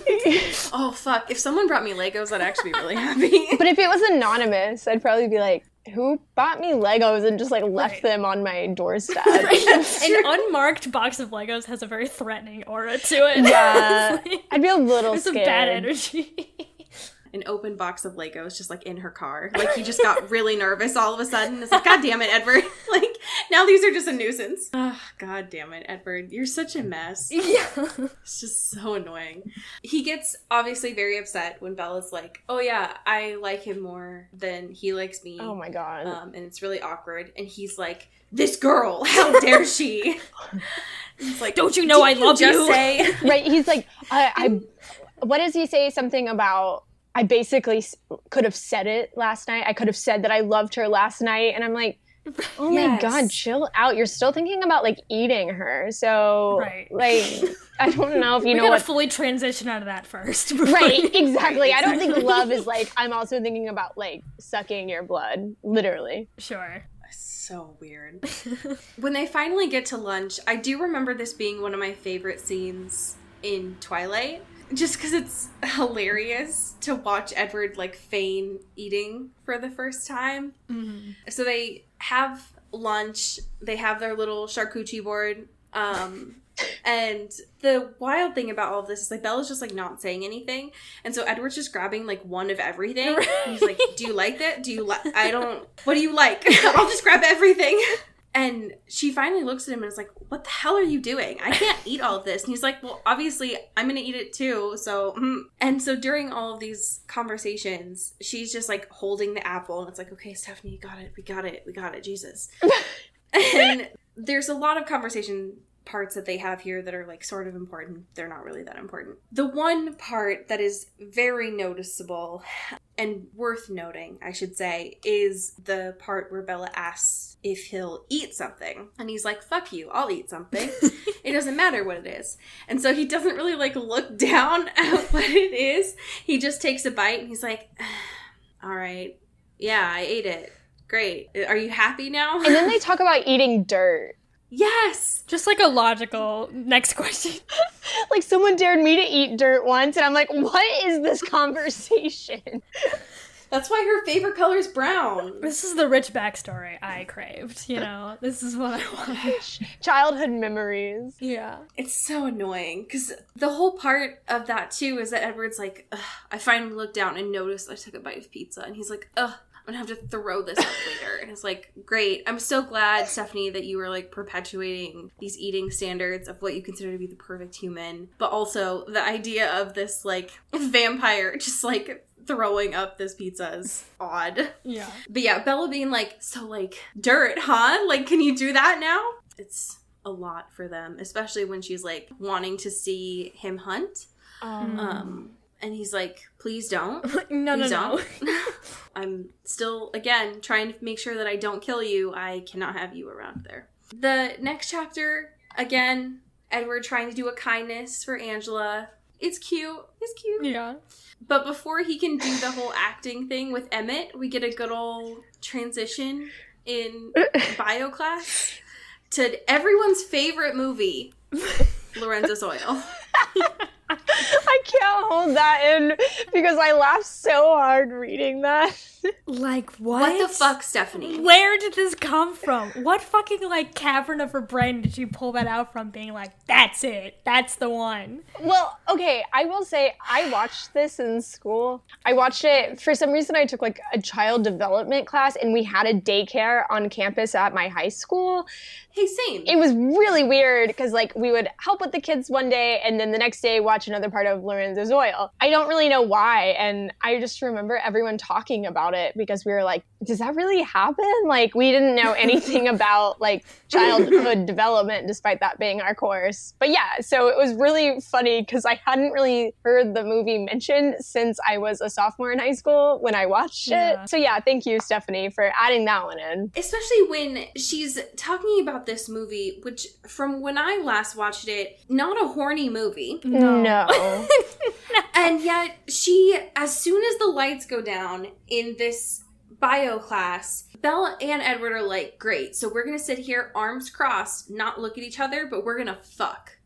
Oh, fuck. If someone brought me Legos, I'd actually be really happy. But if it was anonymous, I'd probably be like, who bought me Legos and just, like, left them on my doorstep? An unmarked box of Legos has a very threateing aura to it. Yeah. I'd be a little There's scared. some bad energy. An open box of Legos just, like, in her car. Like, he just got really nervous all of a sudden. It's like, God damn it, Edward. Like, now these are just a nuisance. Oh, God damn it, Edward. You're such a mess. Yeah. It's just so annoying. He gets obviously very upset when Bella's like, oh yeah, I like him more than he likes me. Oh my God. And it's really awkward. And he's like, this girl, how dare she? It's like, don't you know I love you? Say? Right, he's like, I what does he say? Something about, I basically could have said it last night. I could have said that I loved her last night. And I'm like, oh my God, chill out. You're still thinking about, like, eating her. So, like, I don't know if you know what. We gotta what. fully transition out of that first. Right, exactly. I don't think love is, like, I'm also thinking about, like, sucking your blood. Literally. Sure. So weird. When they finally get to lunch, I do remember this being one of my favorite scenes in Twilight. Just because it's hilarious to watch Edward, like, feign eating for the first time. Mm-hmm. So they have lunch. They have their little charcuterie board. And the wild thing about all of this is, like, Bella's just, like, not saying anything. And so Edward's just grabbing, like, one of everything. Right. He's like, do you like that? Do you like... What do you like? I'll just grab everything. And she finally looks at him and is like, what the hell are you doing? I can't eat all of this. And he's like, well, obviously, I'm going to eat it too. So, And so during all of these conversations, she's just, like, holding the apple. And it's like, okay, Stephanie, you got it. We got it. We got it. Jesus. And there's a lot of conversation parts that they have here that are, like, sort of important. They're not really that important. The one part that is very noticeable and worth noting, I should say, is the part where Bella asks if he'll eat something. And he's like, fuck you, I'll eat something. It doesn't matter what it is. And so he doesn't really, like, look down at what it is. He just takes a bite and he's like, all right, yeah, I ate it. Great. Are you happy now? And then they talk about eating dirt. Yes! Just, like, a logical next question. Like, someone dared me to eat dirt once, and I'm like, what is this conversation? That's why her favorite color is brown. This is the rich backstory I craved, you know? This is what I want. Childhood memories. Yeah. It's so annoying, because the whole part of that, too, is that Edward's like, ugh, I finally looked down and noticed I took a bite of pizza, and he's like, ugh. I'm going to have to throw this up later. And it's like, great. I'm so glad, Stephanie, that you were like perpetuating these eating standards of what you consider to be the perfect human. But also the idea of this like vampire just like throwing up this pizza is odd. Yeah. But yeah, Bella being like, so like, dirt, huh? Like, can you do that now? It's a lot for them, especially when she's like wanting to see him hunt. And he's like, please don't. No. I'm still, again, trying to make sure that I don't kill you. I cannot have you around there. The next chapter, again, Edward trying to do a kindness for Angela. It's cute. Yeah. But before he can do the whole acting thing with Emmett, we get a good old transition in bio class to everyone's favorite movie, Lorenzo's Oil. I can't hold that in because I laughed so hard reading that. Like, what? What the fuck, Stephanie? Where did this come from? What fucking, like, cavern of her brain did she pull that out from, being like, that's it. That's the one. Well, okay, I will say I watched this in school. I watched it, for some reason I took, like, a child development class, and we had a daycare on campus at my high school. Hey, same. It was really weird because, like, we would help with the kids one day and then the next day watch another part of Lorenzo's Oil. I don't really know why, and I just remember everyone talking about it because we were like, does that really happen? Like, we didn't know anything about, like, childhood development despite that being our course. But yeah, so it was really funny because I hadn't really heard the movie mentioned since I was a sophomore in high school when I watched it. So yeah, thank you, Stephanie, for adding that one in. Especially when she's talking about this movie, which from when I last watched it, not a horny movie. No. And yet she, as soon as the lights go down in this bio class, Bella and Edward are like, great, so we're gonna sit here arms crossed, not look at each other, but we're gonna fuck.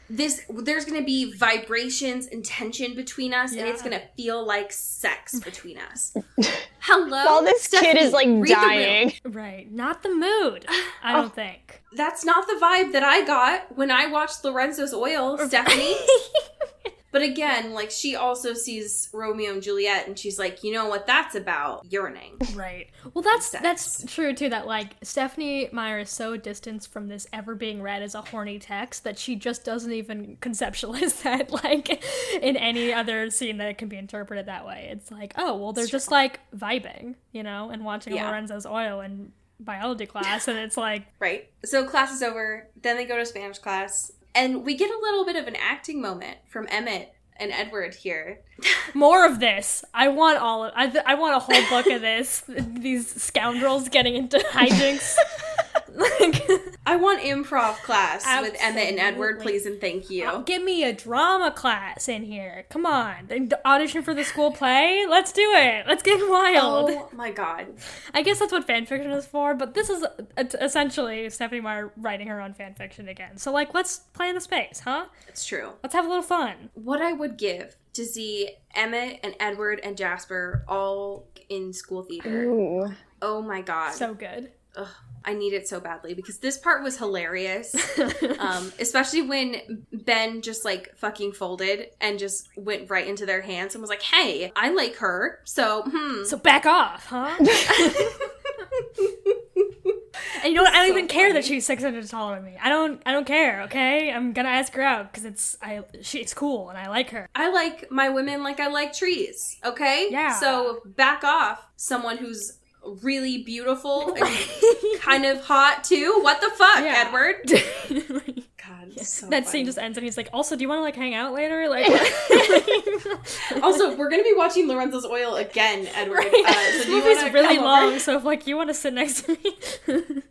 There's gonna be vibrations and tension between us, and it's gonna feel like sex between us. Hello? While this Stephanie, kid is like dying. Right. Not the mood, I don't think. That's not the vibe that I got when I watched Lorenzo's Oil, Stephanie. But again, like, she also sees Romeo and Juliet, and she's like, you know what that's about? Yearning. Right. Well, that's true, too, that, like, Stephanie Meyer is so distanced from this ever being read as a horny text that she just doesn't even conceptualize that, like, in any other scene that it can be interpreted that way. It's like, oh, well, they're just, like, vibing, you know, and watching Lorenzo's Oil in biology class, and it's like... Right. So class is over, then they go to Spanish class, and we get a little bit of an acting moment from Emmett and Edward here. More of this. I want I want a whole book of this. These scoundrels getting into hijinks. I want improv class Absolutely. with Emmett and Edward, please and thank you. Give me a drama class in here. Come on. The audition for the school play? Let's do it. Let's get wild. Oh my god. I guess that's what fanfiction is for, but this is essentially Stephanie Meyer writing her own fanfiction again. So, like, let's play in the space, huh? It's true. Let's have a little fun. What I would give to see Emmett and Edward and Jasper all in school theater. Ooh. Oh my god. So good. Ugh, I need it so badly because this part was hilarious. Especially when Ben just like fucking folded and just went right into their hands and was like, hey, I like her. So back off, huh? And you know what? I don't even care that she's 6 inches taller than me. I don't care, okay? I'm gonna ask her out because she's cool and I like her. I like my women like I like trees, okay? Yeah. So back off, someone who's really beautiful and kind of hot too. What the fuck, Edward? God, so that funny. scene just ends and he's like, also, do you want to like hang out later? Like, also, we're gonna be watching Lorenzo's Oil again, Edward. Right. So this do you movie's wanna really come long, over? so if like you want to sit next to me.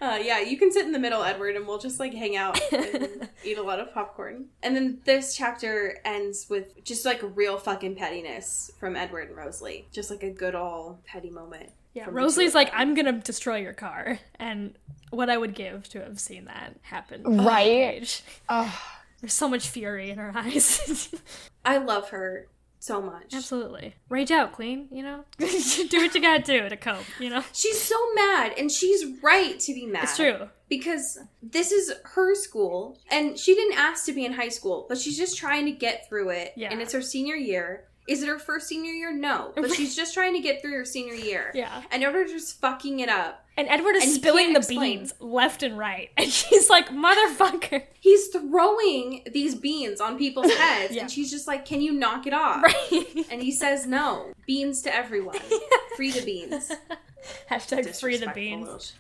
Yeah, you can sit in the middle, Edward, and we'll just like hang out and eat a lot of popcorn. And then this chapter ends with just like real fucking pettiness from Edward and Rosalie. Just like a good old petty moment. Yeah, from Rosalie's the two of like, them. I'm gonna destroy your car, and what I would give to have seen that happen. Right? There's so much fury in her eyes. I love her so much. Absolutely. Rage out, queen, you know? Do what you gotta do to cope, you know? She's so mad, and she's right to be mad. It's true. Because this is her school, and she didn't ask to be in high school, but she's just trying to get through it, Yeah. and it's her senior year. Is it her first senior year? No. But she's just trying to get through her senior year. Yeah. And Edward's just fucking it up. And Edward is spilling the beans left and right. And she's like, motherfucker. He's throwing these beans on people's heads. And she's just like, can you knock it off? Right. And he says no. Beans to everyone. Free the beans. Hashtag free the beans.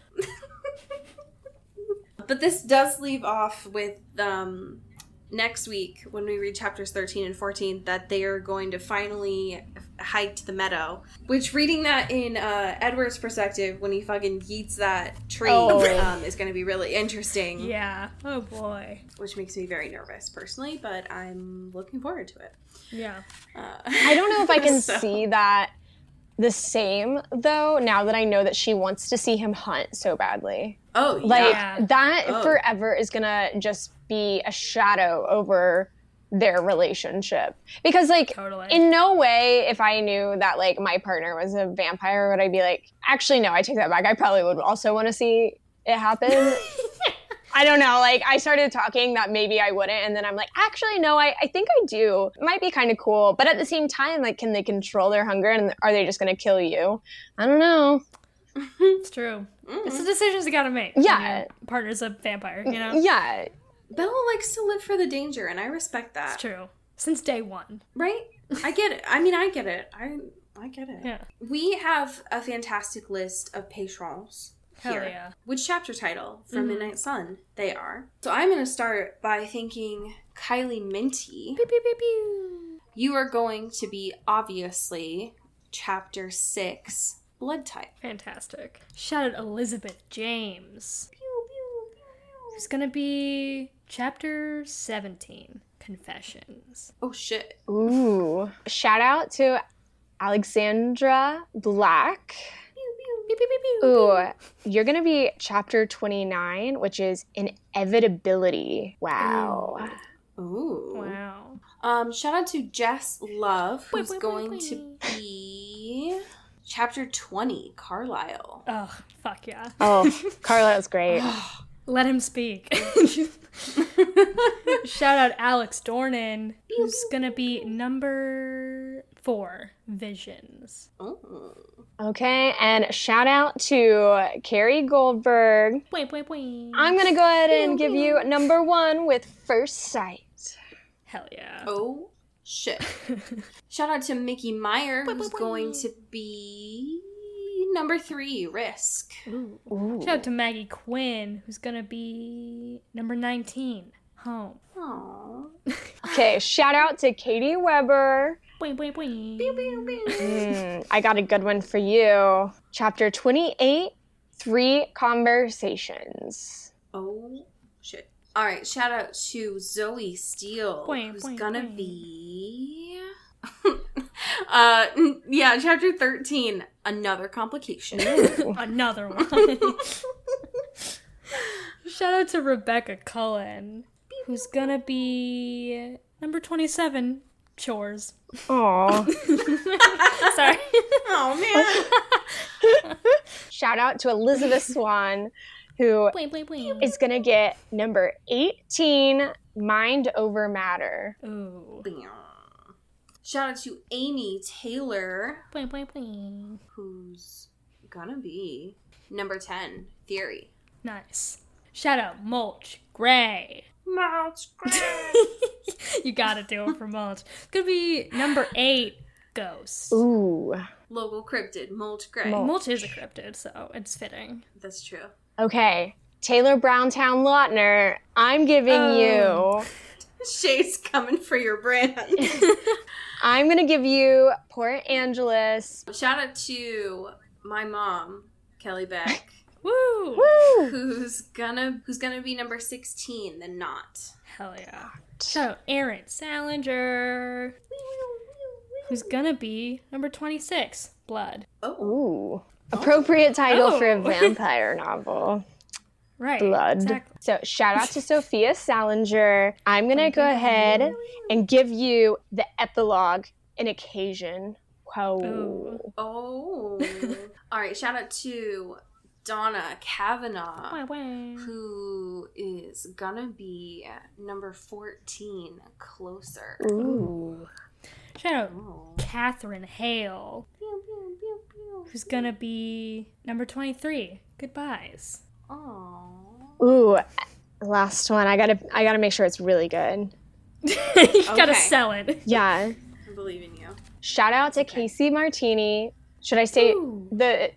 But this does leave off with next week when we read chapters 13 and 14 that they are going to finally hike to the meadow. Which, reading that in Edward's perspective when he fucking yeets that tree is going to be really interesting. Yeah. Oh boy. Which makes me very nervous personally, but I'm looking forward to it. Yeah. I don't know if I can see that the same, though, now that I know that she wants to see him hunt so badly. Oh, yeah. Like, that forever is gonna just be a shadow over their relationship. Because, like, in no way, if I knew that, like, my partner was a vampire, would I be like, actually, no, I take that back. I probably would also want to see it happen. I don't know, like, I started talking that maybe I wouldn't, and then I'm like, actually, no, I think I do. It might be kind of cool, but at the same time, like, can they control their hunger, and are they just going to kill you? I don't know. It's true. It's the decisions you gotta make. Yeah. Partner's a vampire, you know? Yeah. Bella likes to live for the danger, and I respect that. It's true. Since day one. Right? I get it. I mean, I get it. I get it. Yeah. We have a fantastic list of patrons here. Hell yeah. Which chapter title from Midnight Sun they are. So I'm going to start by thanking Kylie Minty. Pew, pew, pew, pew. You are going to be, obviously, chapter 6, Blood Type. Fantastic. Shout out Elizabeth James. Who's going to be chapter 17, Confessions. Oh, shit. Ooh. Shout out to Alexandra Black. Pew, pew, pew, pew. Ooh, you're going to be chapter 29, which is Inevitability. Wow. Ooh. Wow. Shout out to Jess Love, who's going to be chapter 20, Carlisle. Oh, fuck yeah. Oh, Carlisle's great. Let him speak. Shout out Alex Dornan, who's gonna be number 4, Visions. Oh. Okay, and shout out to Carrie Goldberg. I'm going to go ahead and give you number 1 with First Sight. Hell yeah. Oh, shit. Shout out to Mickey Meyer, who's going to be number 3, Risk. Ooh. Shout out to Maggie Quinn, who's gonna be number 19, Home. Aww. Okay, shout out to Katie Weber. I got a good one for you. Chapter 28, 3 Conversations. Oh, shit. All right, shout out to Zoe Steele, who's gonna be... chapter 13, Another Complication. Another one. Shout out to Rebecca Cullen, who's gonna be number 27, Chores. Aw. Sorry. Oh, man. Shout out to Elizabeth Swan, who is going to get number 18, Mind Over Matter. Ooh. Shout out to Amy Taylor, who's gonna be number 10, Theory. Nice. Shout out Mulch Gray. Mulch Gray. You gotta do it for Mulch. It's gonna be number 8, Ghost. Ooh. Local cryptid, Mulch Gray. Mulch is a cryptid, so it's fitting. That's true. Okay, Taylor Browntown Lautner, I'm giving you... Shea's coming for your brand. I'm going to give you Port Angeles. Shout out to my mom, Kelly Beck. Woo! Woo! Who's gonna be number 16, The Knot. Hell yeah. Shout out Aaron Salinger, who's gonna be number 26, Blood. Oh. Ooh. Appropriate title for a vampire novel. Right. Blood. Exactly. So shout out to Sophia Salinger. I'm going to go ahead and give you the epilogue, An Occasion. Whoa. Ooh. Oh. All right. Shout out to Donna Kavanaugh, who is gonna be number 14, Closer. Ooh. Shout out Catherine Hale, who's gonna be number 23. Goodbyes. Aww. Ooh, last one. I gotta make sure it's really good. You gotta sell it. Yeah. I believe in you. Shout out to Casey Martini. Should I say the...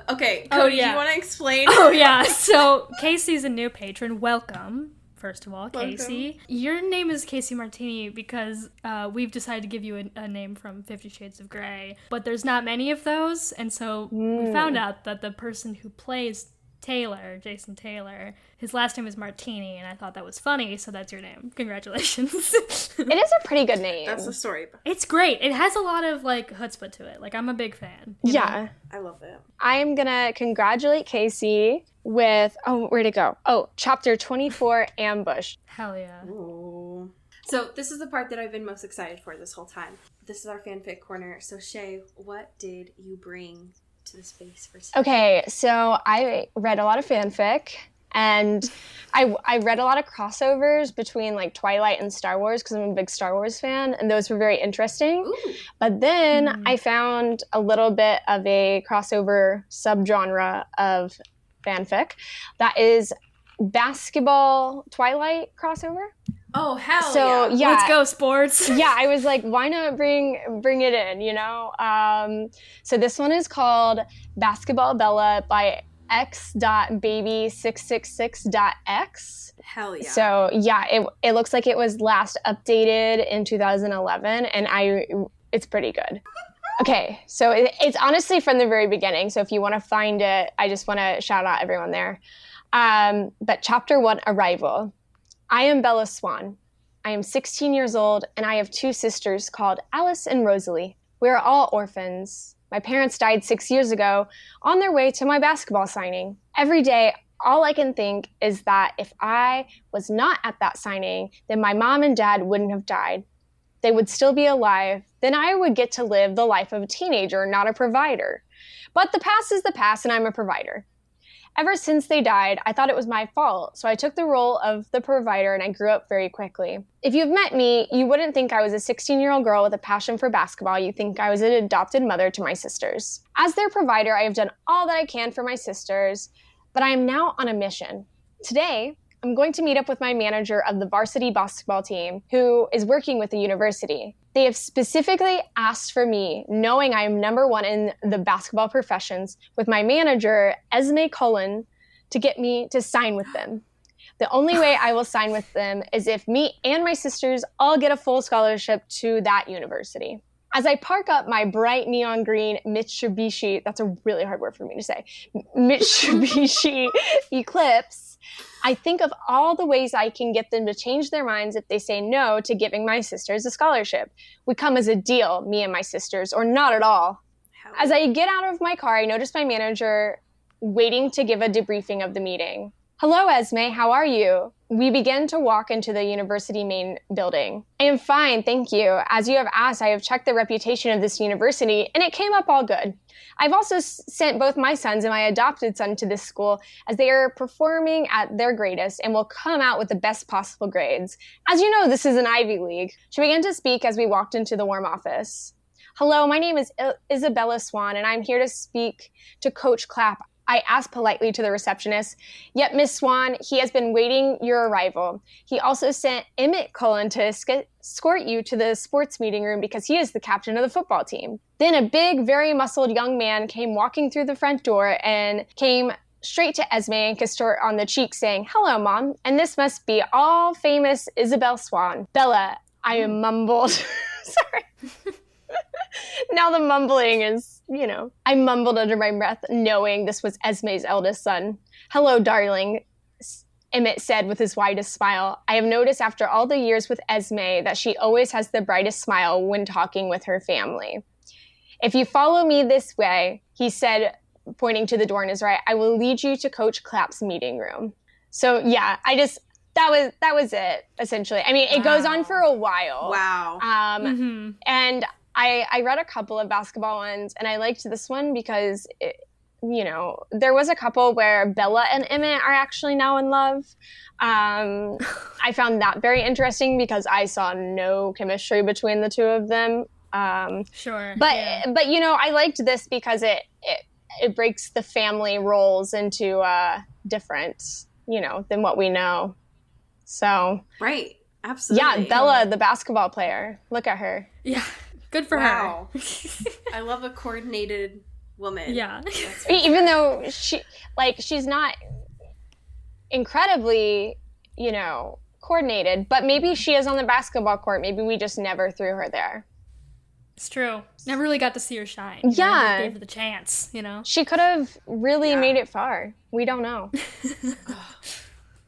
Okay, Cody, do you want to explain? Oh, yeah. So, Casey's a new patron. Welcome. First of all, Casey. Your name is Casey Martini because we've decided to give you a name from 50 Shades of Grey. But there's not many of those, and so we found out that the person who plays Taylor, Jason Taylor, his last name is Martini, and I thought that was funny, so that's your name. Congratulations. It is a pretty good name. That's the story. It's great. It has a lot of, like, chutzpah to it. Like, I'm a big fan. You know? I love it. I am gonna congratulate Casey with, where'd it go? Oh, chapter 24, Ambush. Hell yeah. Ooh. So this is the part that I've been most excited for this whole time. This is our fanfic corner. So Shea, what did you bring to the space for today? Okay, so I read a lot of fanfic, and I read a lot of crossovers between like Twilight and Star Wars because I'm a big Star Wars fan, and those were very interesting. Ooh. But then I found a little bit of a crossover subgenre of fanfic that is basketball Twilight crossover. Oh, hell So yeah, Let's go, sports. yeah, I was like, why not bring it in, you know? So this one is called Basketball Bella by x.baby666.x. Hell yeah. So yeah, it looks like it was last updated in 2011, and it's pretty good. Okay, so it's honestly from the very beginning, so if you want to find it, I just want to shout out everyone there. But chapter 1, Arrival. I am Bella Swan. I am 16 years old, and I have 2 sisters called Alice and Rosalie. We are all orphans. My parents died 6 years ago on their way to my basketball signing. Every day, all I can think is that if I was not at that signing, then my mom and dad wouldn't have died. They would still be alive. Then I would get to live the life of a teenager, not a provider. But the past is the past, and I'm a provider. Ever since they died, I thought it was my fault, so I took the role of the provider and I grew up very quickly. If you've met me, you wouldn't think I was a 16-year-old girl with a passion for basketball. You'd think I was an adopted mother to my sisters. As their provider, I have done all that I can for my sisters, but I am now on a mission. Today, I'm going to meet up with my manager of the varsity basketball team, who is working with the university. They have specifically asked for me, knowing I am number 1 in the basketball professions, with my manager, Esme Cullen, to get me to sign with them. The only way I will sign with them is if me and my sisters all get a full scholarship to that university. As I park up my bright neon green Mitsubishi, that's a really hard word for me to say, Mitsubishi Eclipse, I think of all the ways I can get them to change their minds if they say no to giving my sisters a scholarship. We come as a deal, me and my sisters, or not at all. As I get out of my car, I notice my manager waiting to give a debriefing of the meeting. Hello, Esme, how are you? We begin to walk into the university main building. I am fine, thank you. As you have asked, I have checked the reputation of this university, and it came up all good. I've also sent both my sons and my adopted son to this school as they are performing at their greatest and will come out with the best possible grades. As you know, this is an Ivy League. She began to speak as we walked into the warm office. Hello, my name is Isabella Swan, and I'm here to speak to Coach Clapp. I asked politely to the receptionist. Yep, Miss Swan, he has been waiting your arrival. He also sent Emmett Cullen to escort you to the sports meeting room because he is the captain of the football team. Then a big, very muscled young man came walking through the front door and came straight to Esme and kissed her on the cheek, saying, "Hello, Mom, and this must be all famous Isabel Swan." Bella, I mumbled. Sorry. Now the mumbling is, I mumbled under my breath, knowing this was Esme's eldest son. "Hello, darling," Emmett said with his widest smile. I have noticed after all the years with Esme that she always has the brightest smile when talking with her family. "If you follow me this way," he said, pointing to the door on his right, "I will lead you to Coach Clapp's meeting room." So yeah, that was it, essentially. I mean, it goes on for a while. Wow. And I read a couple of basketball ones, and I liked this one because, there was a couple where Bella and Emmett are actually now in love. I found that very interesting because I saw no chemistry between the two of them Sure. But you know, I liked this because it breaks the family roles into different, you know, than what we know. So right, absolutely. Yeah, Bella, the basketball player. Look at her. Yeah, good for wow. her. I love a coordinated woman. Yeah. Even though she's not incredibly, you know, coordinated, but maybe she is on the basketball court. Maybe we just never threw her there. It's true. Never really got to see her shine. Yeah. Gave her the chance, you know? She could have really made it far. We don't know.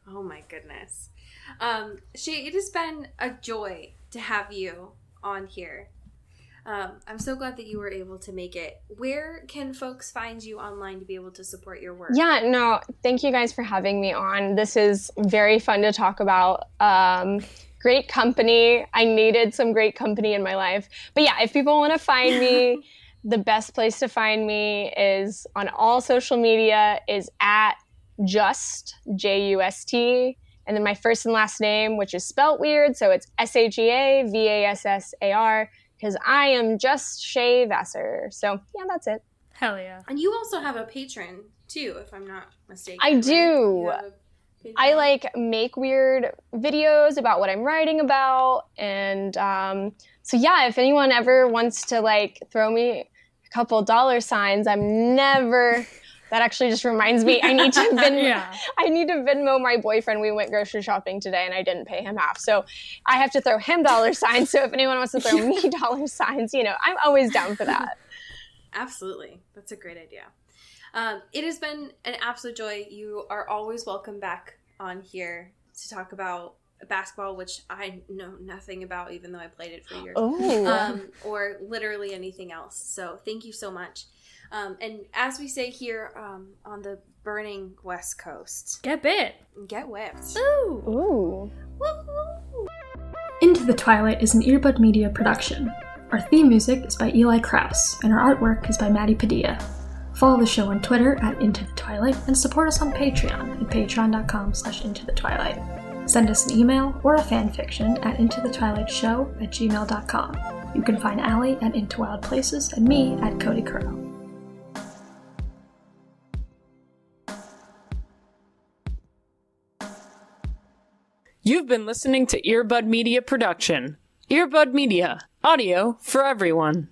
Oh my goodness. Shea, it has been a joy to have you on here. I'm so glad that you were able to make it. Where can folks find you online to be able to support your work? Yeah, no, thank you guys for having me on. This is very fun to talk about. Great company. I needed some great company in my life. But yeah, if people want to find me, the best place to find me is on all social media is at just, J-U-S-T, and then my first and last name, which is spelt weird, so it's S-H-E-A-V-A-S-S-A-R, because I am just Shea Vassar. So yeah, that's it. Hell yeah. And you also have a patron too, if I'm not mistaken. I do. Right? I like make weird videos about what I'm writing about. And so yeah, if anyone ever wants to like throw me a couple $signs, I'm never... That actually just reminds me, I need to Venmo my boyfriend. We went grocery shopping today and I didn't pay him half. So I have to throw him $signs. So if anyone wants to throw me $signs, you know, I'm always down for that. Absolutely. That's a great idea. It has been an absolute joy. You are always welcome back on here to talk about basketball, which I know nothing about, even though I played it for years. Or literally anything else. So thank you so much. And as we say here on the burning West Coast, get bit. Get whipped. Ooh. Ooh. Woo-hoo. Into the Twilight is an Earbud Media production. Our theme music is by Eli Krauss, and our artwork is by Maddie Padilla. Follow the show on Twitter at Into the Twilight, and support us on Patreon at patreon.com/intothetwilight. Send us an email or a fanfiction at intothetwilightshow@gmail.com. You can find Allie at Into Wild Places and me at Cody Crow. You've been listening to Earbud Media Production. Earbud Media, audio for everyone.